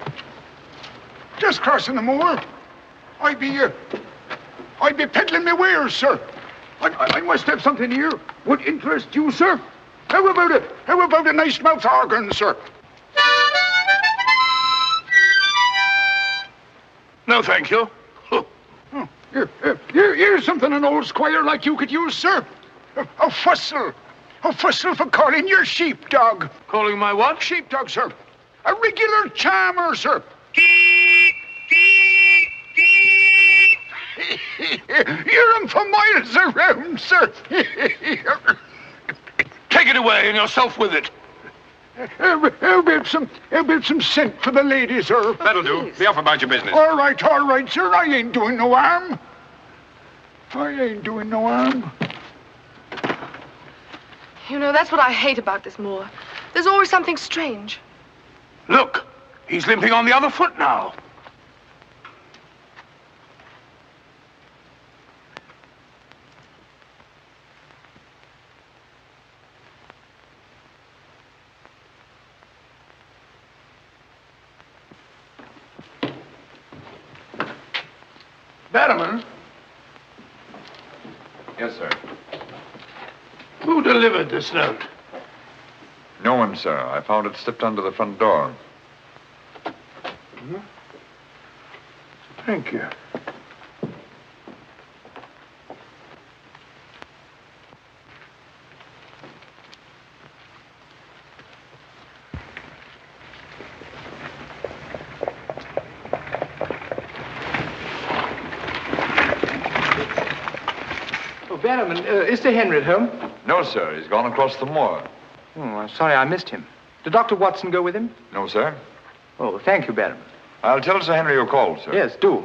Just crossing the moor. I'd be peddling my wares, sir. I must have something here would interest you, sir. How about it? How about a nice mouth organ, sir? No, thank you. Here's something an old squire like you could use, sir. A whistle. A whistle for calling your sheepdog. Calling my what? Sheepdog, sir. A regular charmer, sir. Hear him for miles around, sir. Take it away and yourself with it. How about some scent for the lady, sir? That'll do. Be off about your business. All right, sir. I ain't doing no harm. I ain't doing no harm. You know, that's what I hate about this moor. There's always something strange. Look, he's limping on the other foot now. Barrowman? Yes, sir. Who delivered this note? No one, sir. I found it slipped under the front door. Thank you. Barrowman, is Sir Henry at home? No, sir. He's gone across the moor. Oh, I'm sorry I missed him. Did Dr. Watson go with him? No, sir. Oh, thank you, Barrowman. I'll tell Sir Henry you called, sir. Yes, do.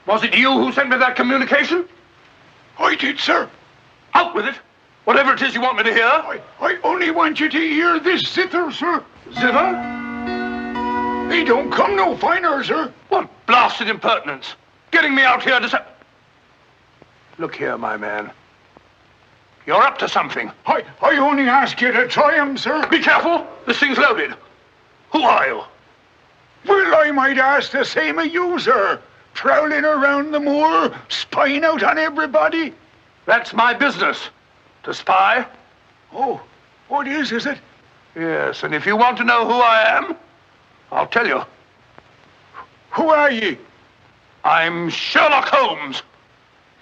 Was it you who sent me that communication? I did, sir. Out with it. Whatever it is you want me to hear. I only want you to hear this zither, sir. Zither? He don't come no finer, sir. What blasted impertinence. Getting me out here to say... Look here, my man. You're up to something. I only ask you to try him, sir. Be careful. This thing's loaded. Who are you? Well, I might ask the same of you, sir. Prowling around the moor, spying out on everybody. That's my business. To spy. Oh, what is it? Yes, and if you want to know who I am, I'll tell you. Who are ye? I'm Sherlock Holmes.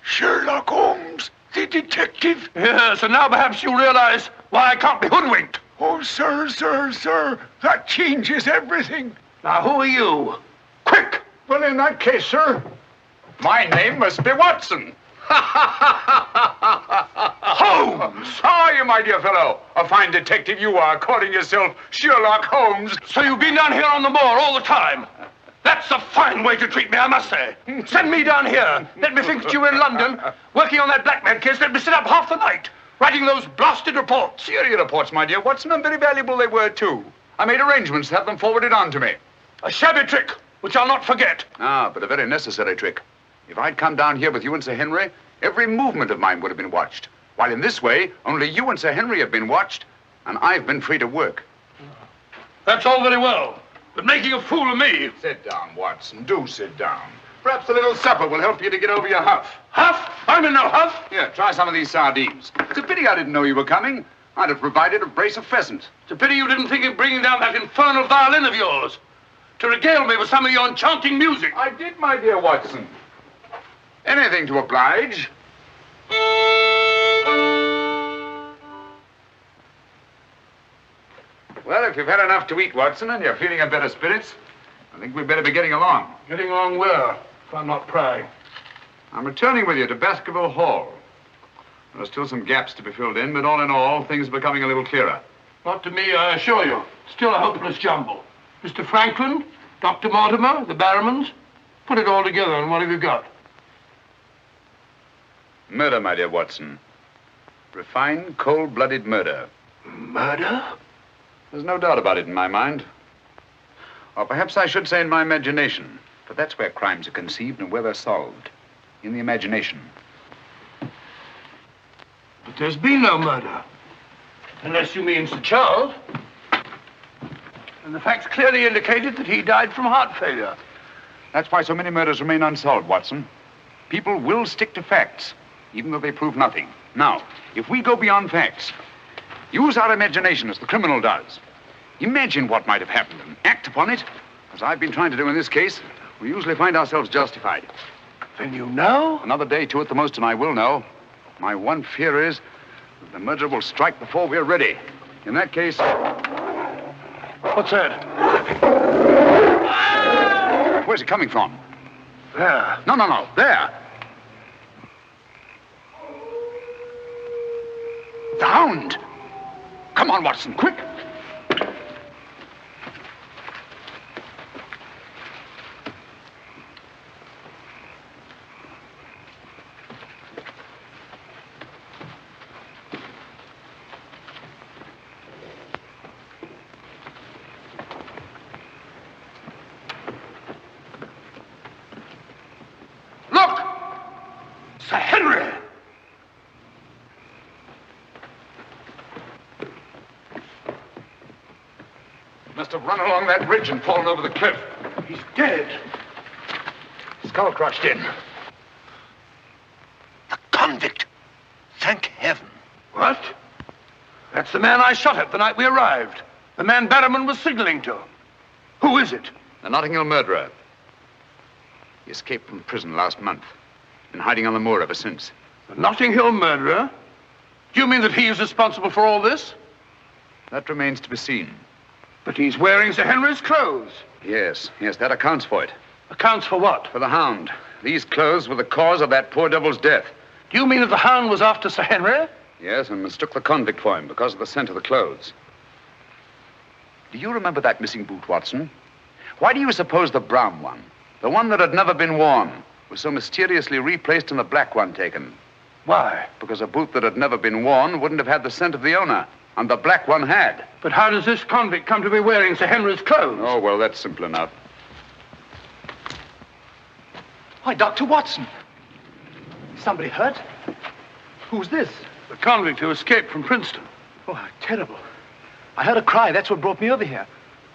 Sherlock Holmes, the detective? Yes, and now perhaps you realize why I can't be hoodwinked. Oh, sir, that changes everything. Now, who are you? Quick! Well, in that case, sir... My name must be Watson. Holmes! How are you, my dear fellow? A fine detective you are, calling yourself Sherlock Holmes. So you've been down here on the moor all the time? That's a fine way to treat me, I must say. Send me down here. Let me think that you were in London, working on that blackmail case. Let me sit up half the night, writing those blasted reports. Serious reports, my dear Watson, and very valuable they were, too. I made arrangements to have them forwarded on to me. A shabby trick, which I'll not forget. Ah, but a very necessary trick. If I'd come down here with you and Sir Henry, every movement of mine would have been watched. While in this way, only you and Sir Henry have been watched, and I've been free to work. That's all very well, but making a fool of me. Sit down, Watson. Do sit down. Perhaps a little supper will help you to get over your huff. Huff? I'm in no huff. Here, try some of these sardines. It's a pity I didn't know you were coming. I'd have provided a brace of pheasant. It's a pity you didn't think of bringing down that infernal violin of yours to regale me with some of your enchanting music. I did, my dear Watson. Anything to oblige. Well, if you've had enough to eat, Watson, and you're feeling in better spirits, I think we'd better be getting along. Getting along where, if I'm not prying? I'm returning with you to Baskerville Hall. There are still some gaps to be filled in, but all in all, things are becoming a little clearer. Not to me, I assure you. Still a hopeless jumble. Mr. Franklin, Dr. Mortimer, the Barrowmans. Put it all together, and what have you got? Murder, my dear Watson. Refined, cold-blooded murder. Murder? There's no doubt about it in my mind. Or perhaps I should say in my imagination. For that's where crimes are conceived and where they're solved. In the imagination. But there's been no murder. Unless you mean Sir Charles. And the facts clearly indicated that he died from heart failure. That's why so many murders remain unsolved, Watson. People will stick to facts, even though they prove nothing. Now, if we go beyond facts, use our imagination as the criminal does. Imagine what might have happened and act upon it, as I've been trying to do in this case. We usually find ourselves justified. Then you know? Another day, two at the most, and I will know. My one fear is that the murderer will strike before we're ready. In that case... What's that? Where's it coming from? There. No. There. The Hound. Come on, Watson, quick. Look! Sir Henry! Must have run along that ridge and fallen over the cliff. He's dead. Skull crushed in. The convict. Thank heaven. What? That's the man I shot at the night we arrived. The man Barrowman was signaling to. Who is it? The Notting Hill murderer. He escaped from prison last month. Been hiding on the moor ever since. The Notting Hill murderer? Do you mean that he is responsible for all this? That remains to be seen. But he's wearing Sir Henry's clothes. Yes, that accounts for it. Accounts for what? For the Hound. These clothes were the cause of that poor devil's death. Do you mean that the Hound was after Sir Henry? Yes, and mistook the convict for him because of the scent of the clothes. Do you remember that missing boot, Watson? Why do you suppose the brown one, the one that had never been worn, was so mysteriously replaced in the black one taken? Why? Because a boot that had never been worn wouldn't have had the scent of the owner, and the black one had. But how does this convict come to be wearing Sir Henry's clothes? Oh, well, that's simple enough. Why, Dr. Watson. Somebody hurt? Who's this? The convict who escaped from Princeton. Oh, how terrible. I heard a cry. That's what brought me over here.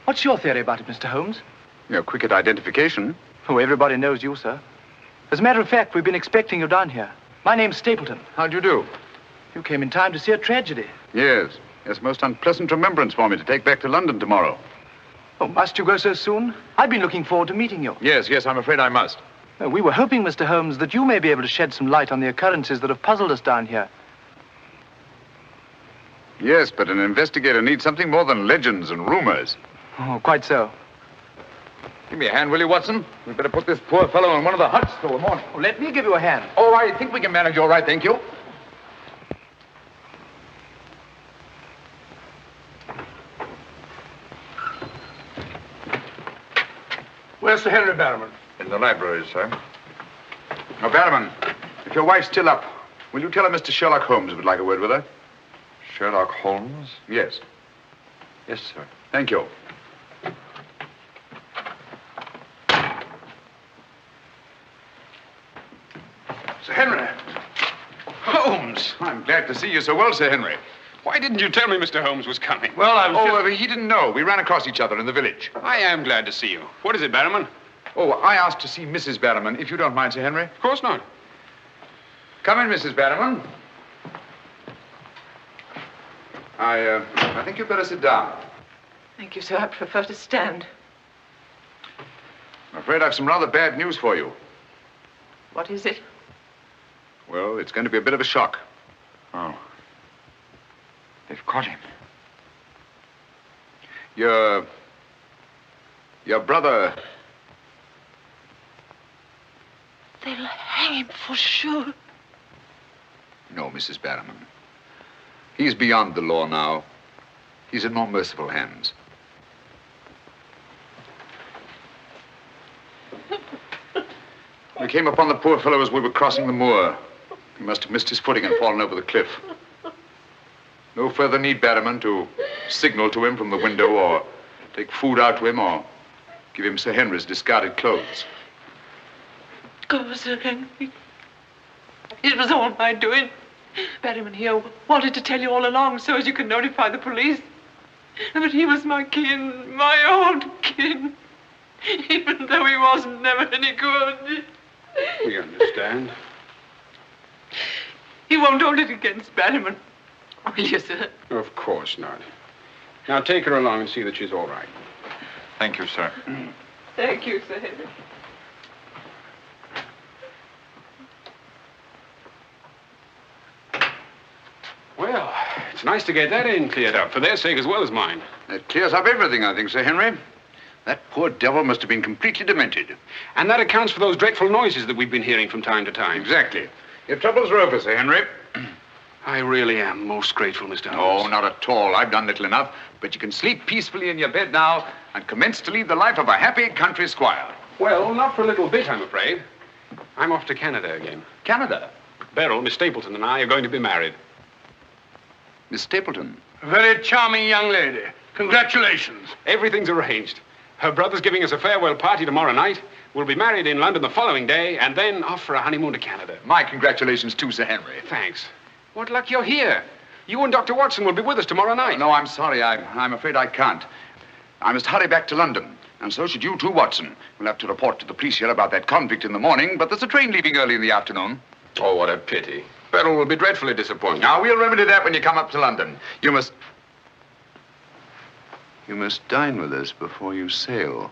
What's your theory about it, Mr. Holmes? You're quick at identification. Oh, everybody knows you, sir. As a matter of fact, we've been expecting you down here. My name's Stapleton. How'd you do? You came in time to see a tragedy. Yes, most unpleasant remembrance for me to take back to London tomorrow. Oh, must you go so soon? I've been looking forward to meeting you. Yes, I'm afraid I must. We were hoping, Mr. Holmes, that you may be able to shed some light on the occurrences that have puzzled us down here. Yes, but an investigator needs something more than legends and rumors. Oh, quite so. Give Give me a hand, will you, Watson? We'd better put this poor fellow in one of the huts till the morning. Oh, let me give you a hand. Oh, I think we can manage all right, thank you. Where's Sir Henry Barrowman? In the library, sir. Now, Barrowman, if your wife's still up, will you tell her Mr. Sherlock Holmes would like a word with her? Sherlock Holmes? Yes. Yes, sir. Thank you. Sir Henry. Holmes! I'm glad to see you so well, Sir Henry. Why didn't you tell me Mr. Holmes was coming? Well, I was he didn't know. We ran across each other in the village. I am glad to see you. What is it, Barrowman? Oh, I asked to see Mrs. Barrowman, if you don't mind, Sir Henry. Of course not. Come in, Mrs. Barrowman. I think you'd better sit down. Thank you, sir. I prefer to stand. I'm afraid I've some rather bad news for you. What is it? Well, it's going to be a bit of a shock. Oh. They've caught him. Your brother... They'll hang him for sure. No, Mrs. Barrowman. He's beyond the law now. He's in more merciful hands. We came upon the poor fellow as we were crossing the moor. He must have missed his footing and fallen over the cliff. No further need, Barrowman, to signal to him from the window or take food out to him or give him Sir Henry's discarded clothes. Oh, Sir Henry. It was all my doing. Barrowman here wanted to tell you all along so as you could notify the police. But he was my kin, my old kin. Even though he wasn't never any good. We understand. He won't hold it against Barrowman. Will you, sir? Of course not. Now take her along and see that she's all right. Thank you, sir. Thank you, Sir Henry. Well, it's nice to get that in cleared up, for their sake as well as mine. That clears up everything, I think, Sir Henry. That poor devil must have been completely demented. And that accounts for those dreadful noises that we've been hearing from time to time. Exactly. Your troubles are over, Sir Henry. I really am most grateful, Mr. Holmes. Oh, not at all. I've done little enough. But you can sleep peacefully in your bed now and commence to lead the life of a happy country squire. Well, not for a little bit, I'm afraid. I'm off to Canada again. Canada? Beryl, Miss Stapleton, and I are going to be married. Miss Stapleton? A very charming young lady. Congratulations. Everything's arranged. Her brother's giving us a farewell party tomorrow night. We'll be married in London the following day, and then off for a honeymoon to Canada. My congratulations too, Sir Henry. Thanks. What luck you're here. You and Dr. Watson will be with us tomorrow night. No, I'm sorry. I'm afraid I can't. I must hurry back to London. And so should you too, Watson. We'll have to report to the police here about that convict in the morning, but there's a train leaving early in the afternoon. Oh, what a pity. Beryl will be dreadfully disappointed. Now, we'll remedy that when you come up to London. You must dine with us before you sail.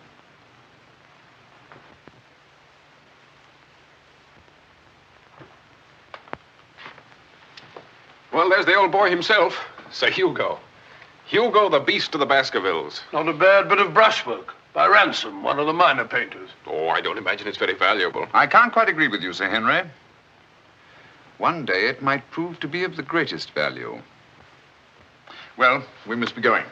Well, there's the old boy himself, Sir Hugo. Hugo, the beast of the Baskervilles. Not a bad bit of brushwork. By Ransom, one of the minor painters. Oh, I don't imagine it's very valuable. I can't quite agree with you, Sir Henry. One day it might prove to be of the greatest value. Well, we must be going.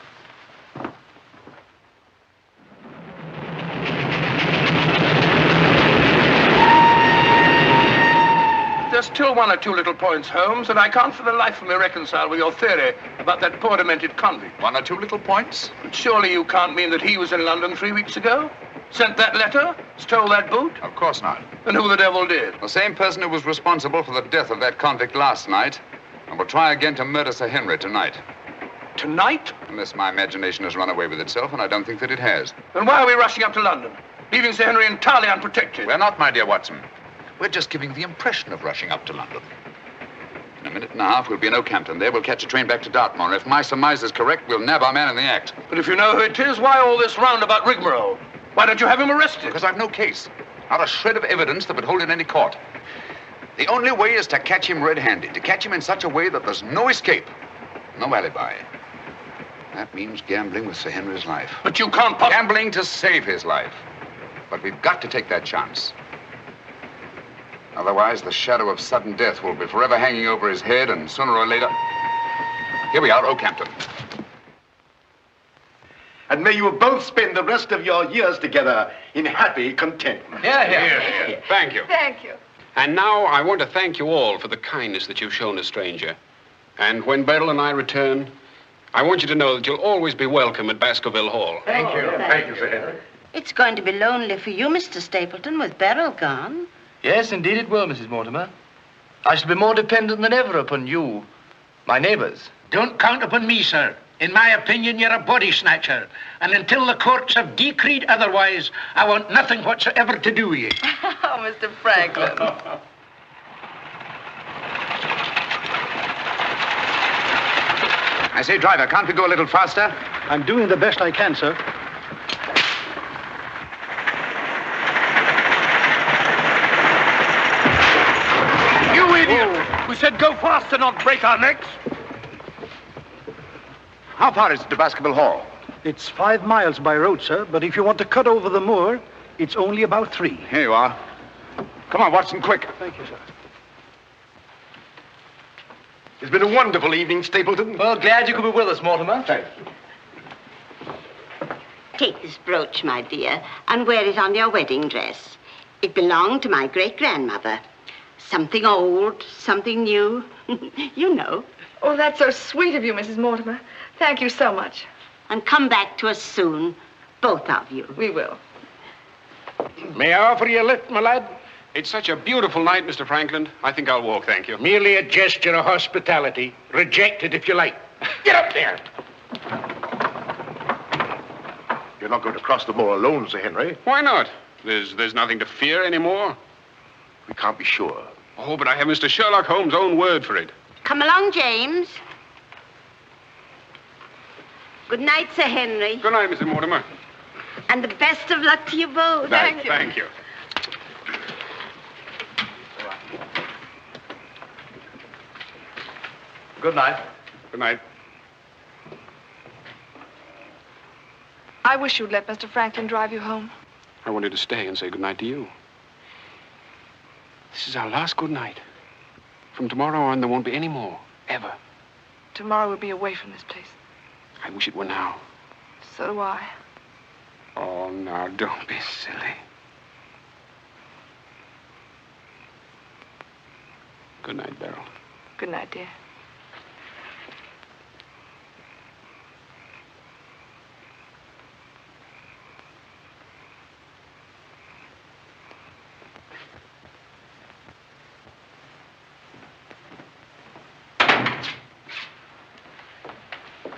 There's still one or two little points, Holmes, that I can't for the life of me reconcile with your theory about that poor demented convict. One or two little points? But surely you can't mean that he was in London 3 weeks ago? Sent that letter? Stole that boot? Of course not. And who the devil did? The same person who was responsible for the death of that convict last night and will try again to murder Sir Henry tonight. Tonight? Unless my imagination has run away with itself, and I don't think that it has. Then why are we rushing up to London, leaving Sir Henry entirely unprotected? We're not, my dear Watson. We're just giving the impression of rushing up to London. In a minute and a half, we'll be in Oakhampton. There, we'll catch a train back to Dartmoor. If my surmise is correct, we'll nab our man in the act. But if you know who it is, why all this roundabout rigmarole? Why don't you have him arrested? Because I've no case. Not a shred of evidence that would hold in any court. The only way is to catch him red-handed, to catch him in such a way that there's no escape, no alibi. That means gambling with Sir Henry's life. But you can't Gambling to save his life. But we've got to take that chance. Otherwise, the shadow of sudden death will be forever hanging over his head, and sooner or later... Here we are, Oakhampton. And may you both spend the rest of your years together in happy contentment. Yeah. Thank you. Thank you. And now I want to thank you all for the kindness that you've shown a stranger. And when Beryl and I return, I want you to know that you'll always be welcome at Baskerville Hall. Thank you. Thank you, Sir Henry. It's going to be lonely for you, Mr. Stapleton, with Beryl gone. Yes, indeed it will, Mrs. Mortimer. I shall be more dependent than ever upon you, my neighbors. Don't count upon me, sir. In my opinion, you're a body snatcher. And until the courts have decreed otherwise, I want nothing whatsoever to do with you. Oh, Mr. Franklin. I say, driver, can't we go a little faster? I'm doing the best I can, sir. You idiot! We said go faster, not break our necks. How far is it to Baskerville Hall? It's 5 miles by road, sir, but if you want to cut over the moor, it's only about 3. Here you are. Come on, Watson, quick. Thank you, sir. It's been a wonderful evening, Stapleton. Well, glad you could be with us, Mortimer. Thanks. Take this brooch, my dear, and wear it on your wedding dress. It belonged to my great-grandmother. Something old, something new. You know. Oh, that's so sweet of you, Mrs. Mortimer. Thank you so much. And come back to us soon, both of you. We will. May I offer you a lift, my lad? It's such a beautiful night, Mr. Franklin. I think I'll walk, thank you. Merely a gesture of hospitality. Reject it if you like. Get up there! You're not going to cross the moor alone, Sir Henry. Why not? There's nothing to fear anymore. We can't be sure. Oh, but I have Mr. Sherlock Holmes' own word for it. Come along, James. Good night, Sir Henry. Good night, Mrs. Mortimer. And the best of luck to you both. Thank you. Good night. Good night. I wish you'd let Mr. Franklin drive you home. I wanted to stay and say good night to you. This is our last good night. From tomorrow on, there won't be any more, ever. Tomorrow we'll be away from this place. I wish it were now. So do I. Oh, now, don't be silly. Good night, Beryl. Good night, dear.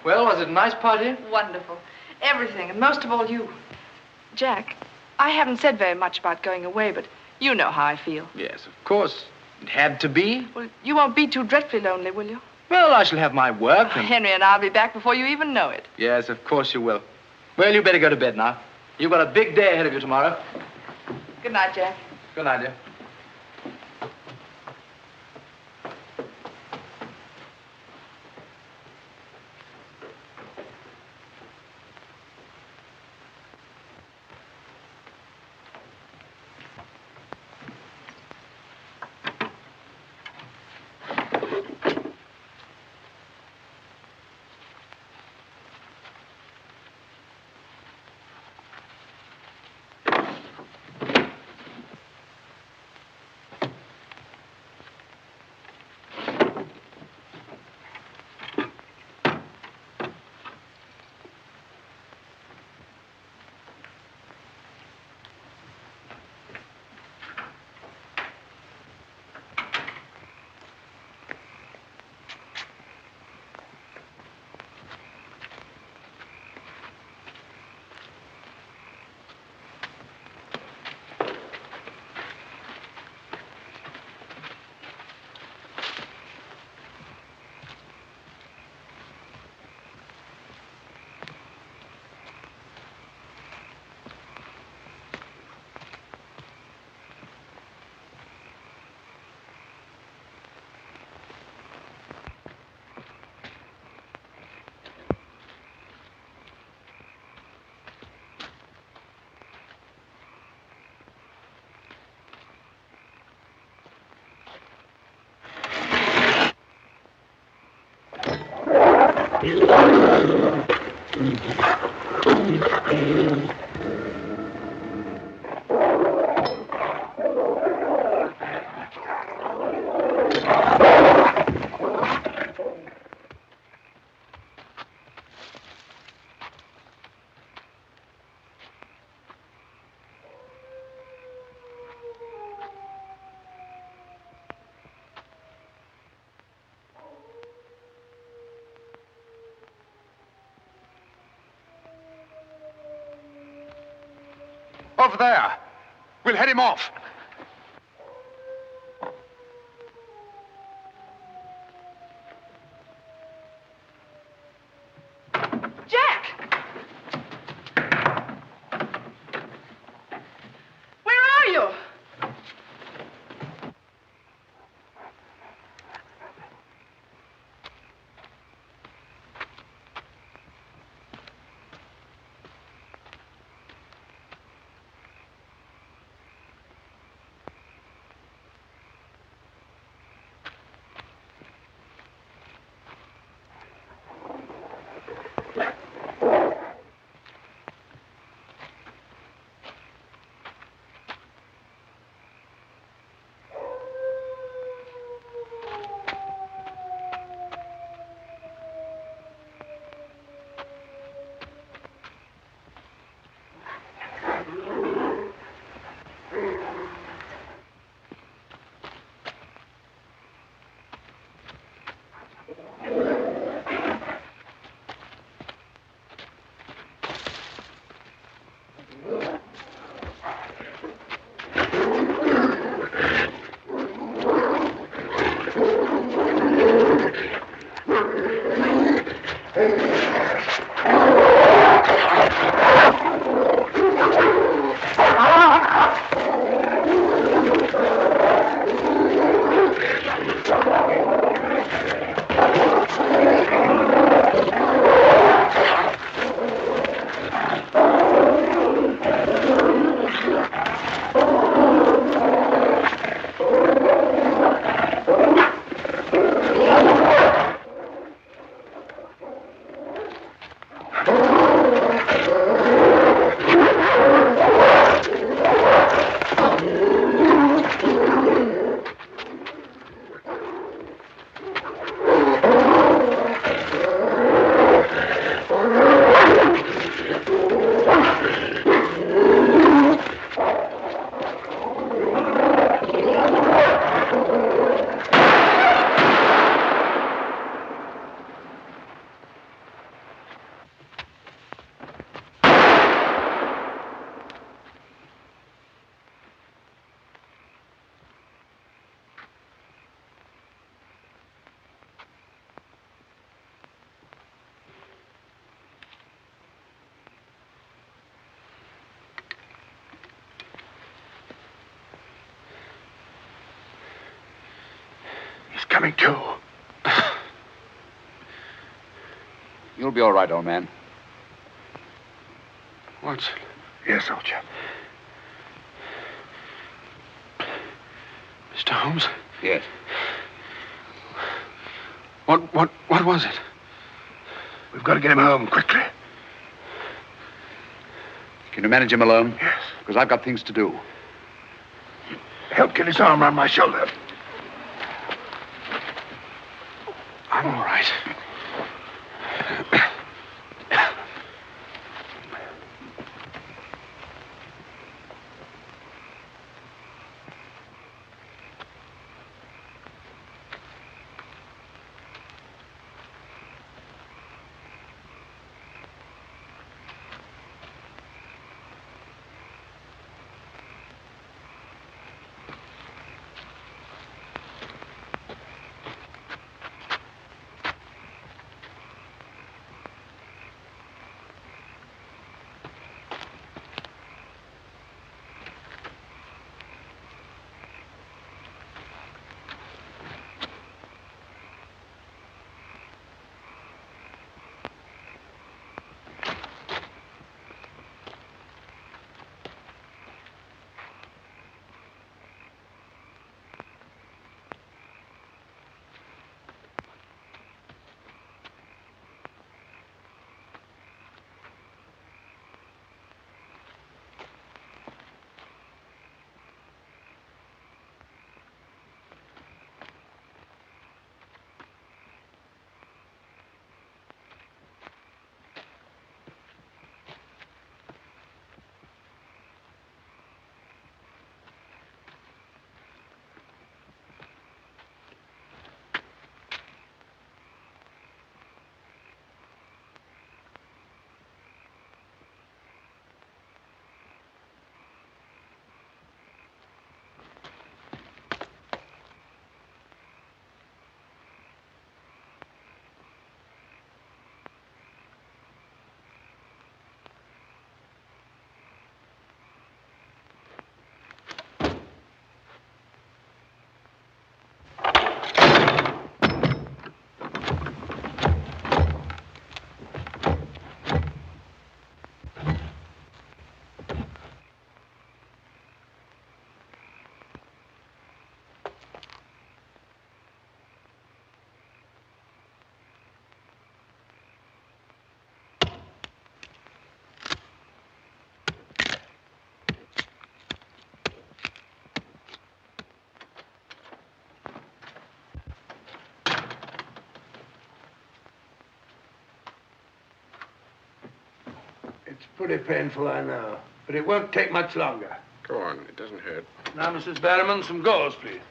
Well, was it a nice party? Wonderful. Everything, and most of all you. Jack, I haven't said very much about going away, but you know how I feel. Yes, of course. It had to be. Well, you won't be too dreadfully lonely, will you? Well, I shall have my work. And... Henry and I'll be back before you even know it. Yes, of course you will. Well, you better go to bed now. You've got a big day ahead of you tomorrow. Good night, Jack. Good night, dear. Over there. We'll head him off. Jack! Where are you? Coming to. You'll be all right, old man. Watson. Yes, soldier. Mr. Holmes? Yes. What was it? We've got to get him home quickly. Can you manage him alone? Yes. Because I've got things to do. Help get his arm around my shoulder. I'm all right. Pretty painful, I know. But it won't take much longer. Go on, it doesn't hurt. Now, Mrs. Barrowman, some gauze, please.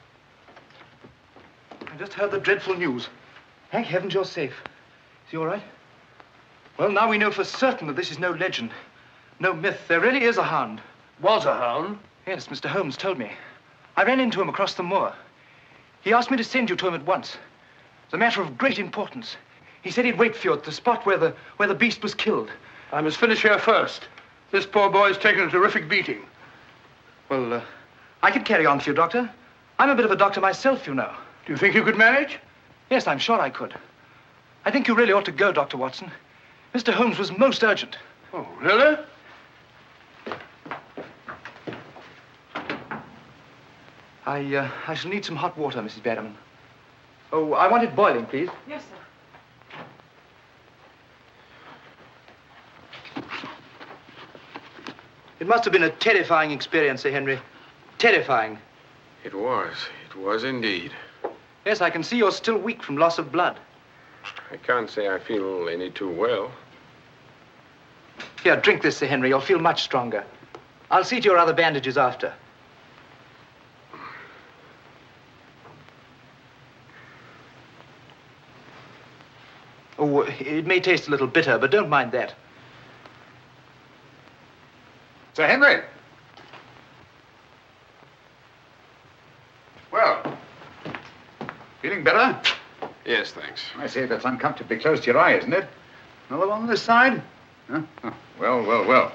I just heard the dreadful news. Thank heavens you're safe. Is he all right? Well, now we know for certain that this is no legend, no myth. There really is a hound. Was a hound? Yes, Mr. Holmes told me. I ran into him across the moor. He asked me to send you to him at once. It's a matter of great importance. He said he'd wait for you at the spot where the beast was killed. I must finish here first. This poor boy's taken a terrific beating. Well, I could carry on for you, Doctor. I'm a bit of a doctor myself, you know. Do you think you could manage? Yes, I'm sure I could. I think you really ought to go, Dr. Watson. Mr. Holmes was most urgent. Oh, really? I shall need some hot water, Mrs. Barrowman. Oh, I want it boiling, please. Yes, sir. It must have been a terrifying experience, Sir Henry. Terrifying. It was. It was indeed. Yes, I can see you're still weak from loss of blood. I can't say I feel any too well. Here, drink this, Sir Henry. You'll feel much stronger. I'll see to your other bandages after. Oh, it may taste a little bitter, but don't mind that. Sir Henry. Well, feeling better? Yes, thanks. I say that's uncomfortably close to your eye, isn't it? Another one on this side? Huh? Oh, well.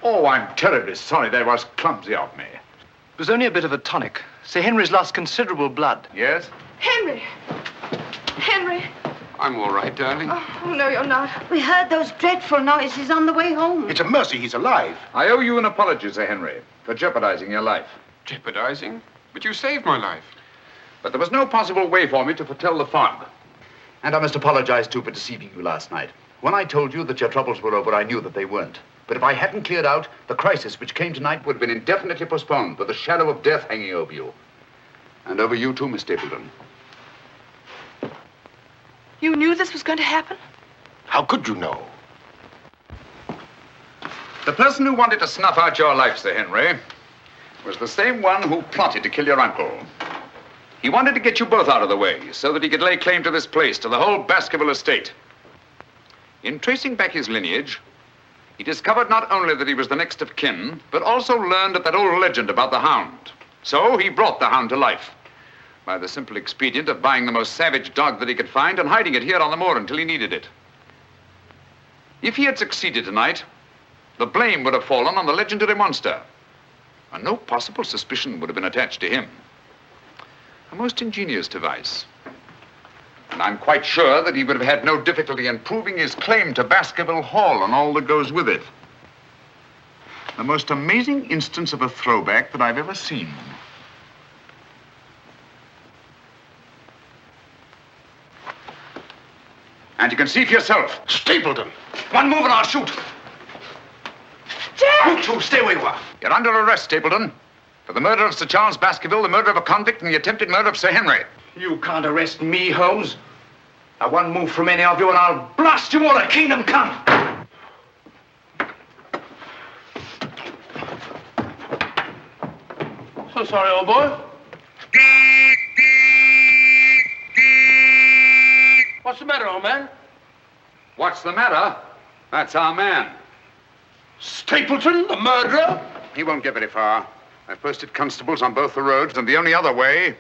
Oh, I'm terribly sorry. That was clumsy of me. It was only a bit of a tonic. Sir Henry's lost considerable blood. Yes? Henry! Henry! I'm all right, darling. Oh, no, you're not. We heard those dreadful noises on the way home. It's a mercy he's alive. I owe you an apology, Sir Henry, for jeopardizing your life. Jeopardizing? But you saved my life. But there was no possible way for me to foretell the fog. And I must apologize, too, for deceiving you last night. When I told you that your troubles were over, I knew that they weren't. But if I hadn't cleared out, the crisis which came tonight would have been indefinitely postponed, with the shadow of death hanging over you. And over you, too, Miss Stapleton. You knew this was going to happen? How could you know? The person who wanted to snuff out your life, Sir Henry, was the same one who plotted to kill your uncle. He wanted to get you both out of the way so that he could lay claim to this place, to the whole Baskerville estate. In tracing back his lineage, he discovered not only that he was the next of kin, but also learned of that old legend about the Hound. So he brought the Hound to life by the simple expedient of buying the most savage dog that he could find and hiding it here on the moor until he needed it. If he had succeeded tonight, the blame would have fallen on the legendary monster, and no possible suspicion would have been attached to him. A most ingenious device. And I'm quite sure that he would have had no difficulty in proving his claim to Baskerville Hall and all that goes with it. The most amazing instance of a throwback that I've ever seen. And you can see for yourself. Stapleton! One move and I'll shoot. Jack! You two, stay where you are. You're under arrest, Stapleton. For the murder of Sir Charles Baskerville, the murder of a convict, and the attempted murder of Sir Henry. You can't arrest me, Holmes. Now, one move from any of you and I'll blast you all to kingdom come. So sorry, old boy. What's the matter, old man? What's the matter? That's our man. Stapleton, the murderer? He won't get very far. I've posted constables on both the roads, and the only other way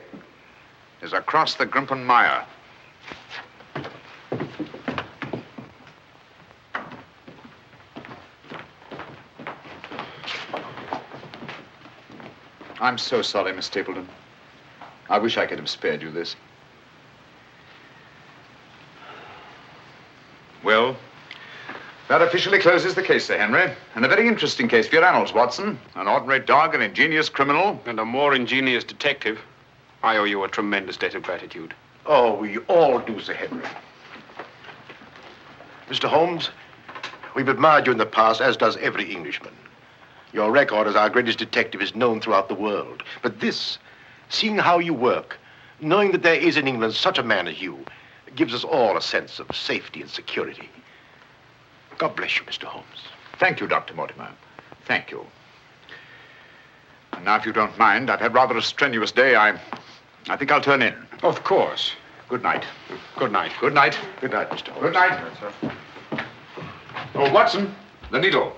is across the Grimpen Mire. I'm so sorry, Miss Stapleton. I wish I could have spared you this. Well, that officially closes the case, Sir Henry. And a very interesting case for your annals, Watson. An ordinary dog, an ingenious criminal. And a more ingenious detective. I owe you a tremendous debt of gratitude. Oh, we all do, Sir Henry. Mr. Holmes, we've admired you in the past, as does every Englishman. Your record as our greatest detective is known throughout the world. But this, seeing how you work, knowing that there is in England such a man as you, gives us all a sense of safety and security. God bless you, Mr. Holmes. Thank you, Dr. Mortimer. Thank you. And now, if you don't mind, I've had rather a strenuous day. I think I'll turn in. Of course. Good night. Good night. Good night. Good night, Mr. Holmes. Good night. Oh, Watson, the needle.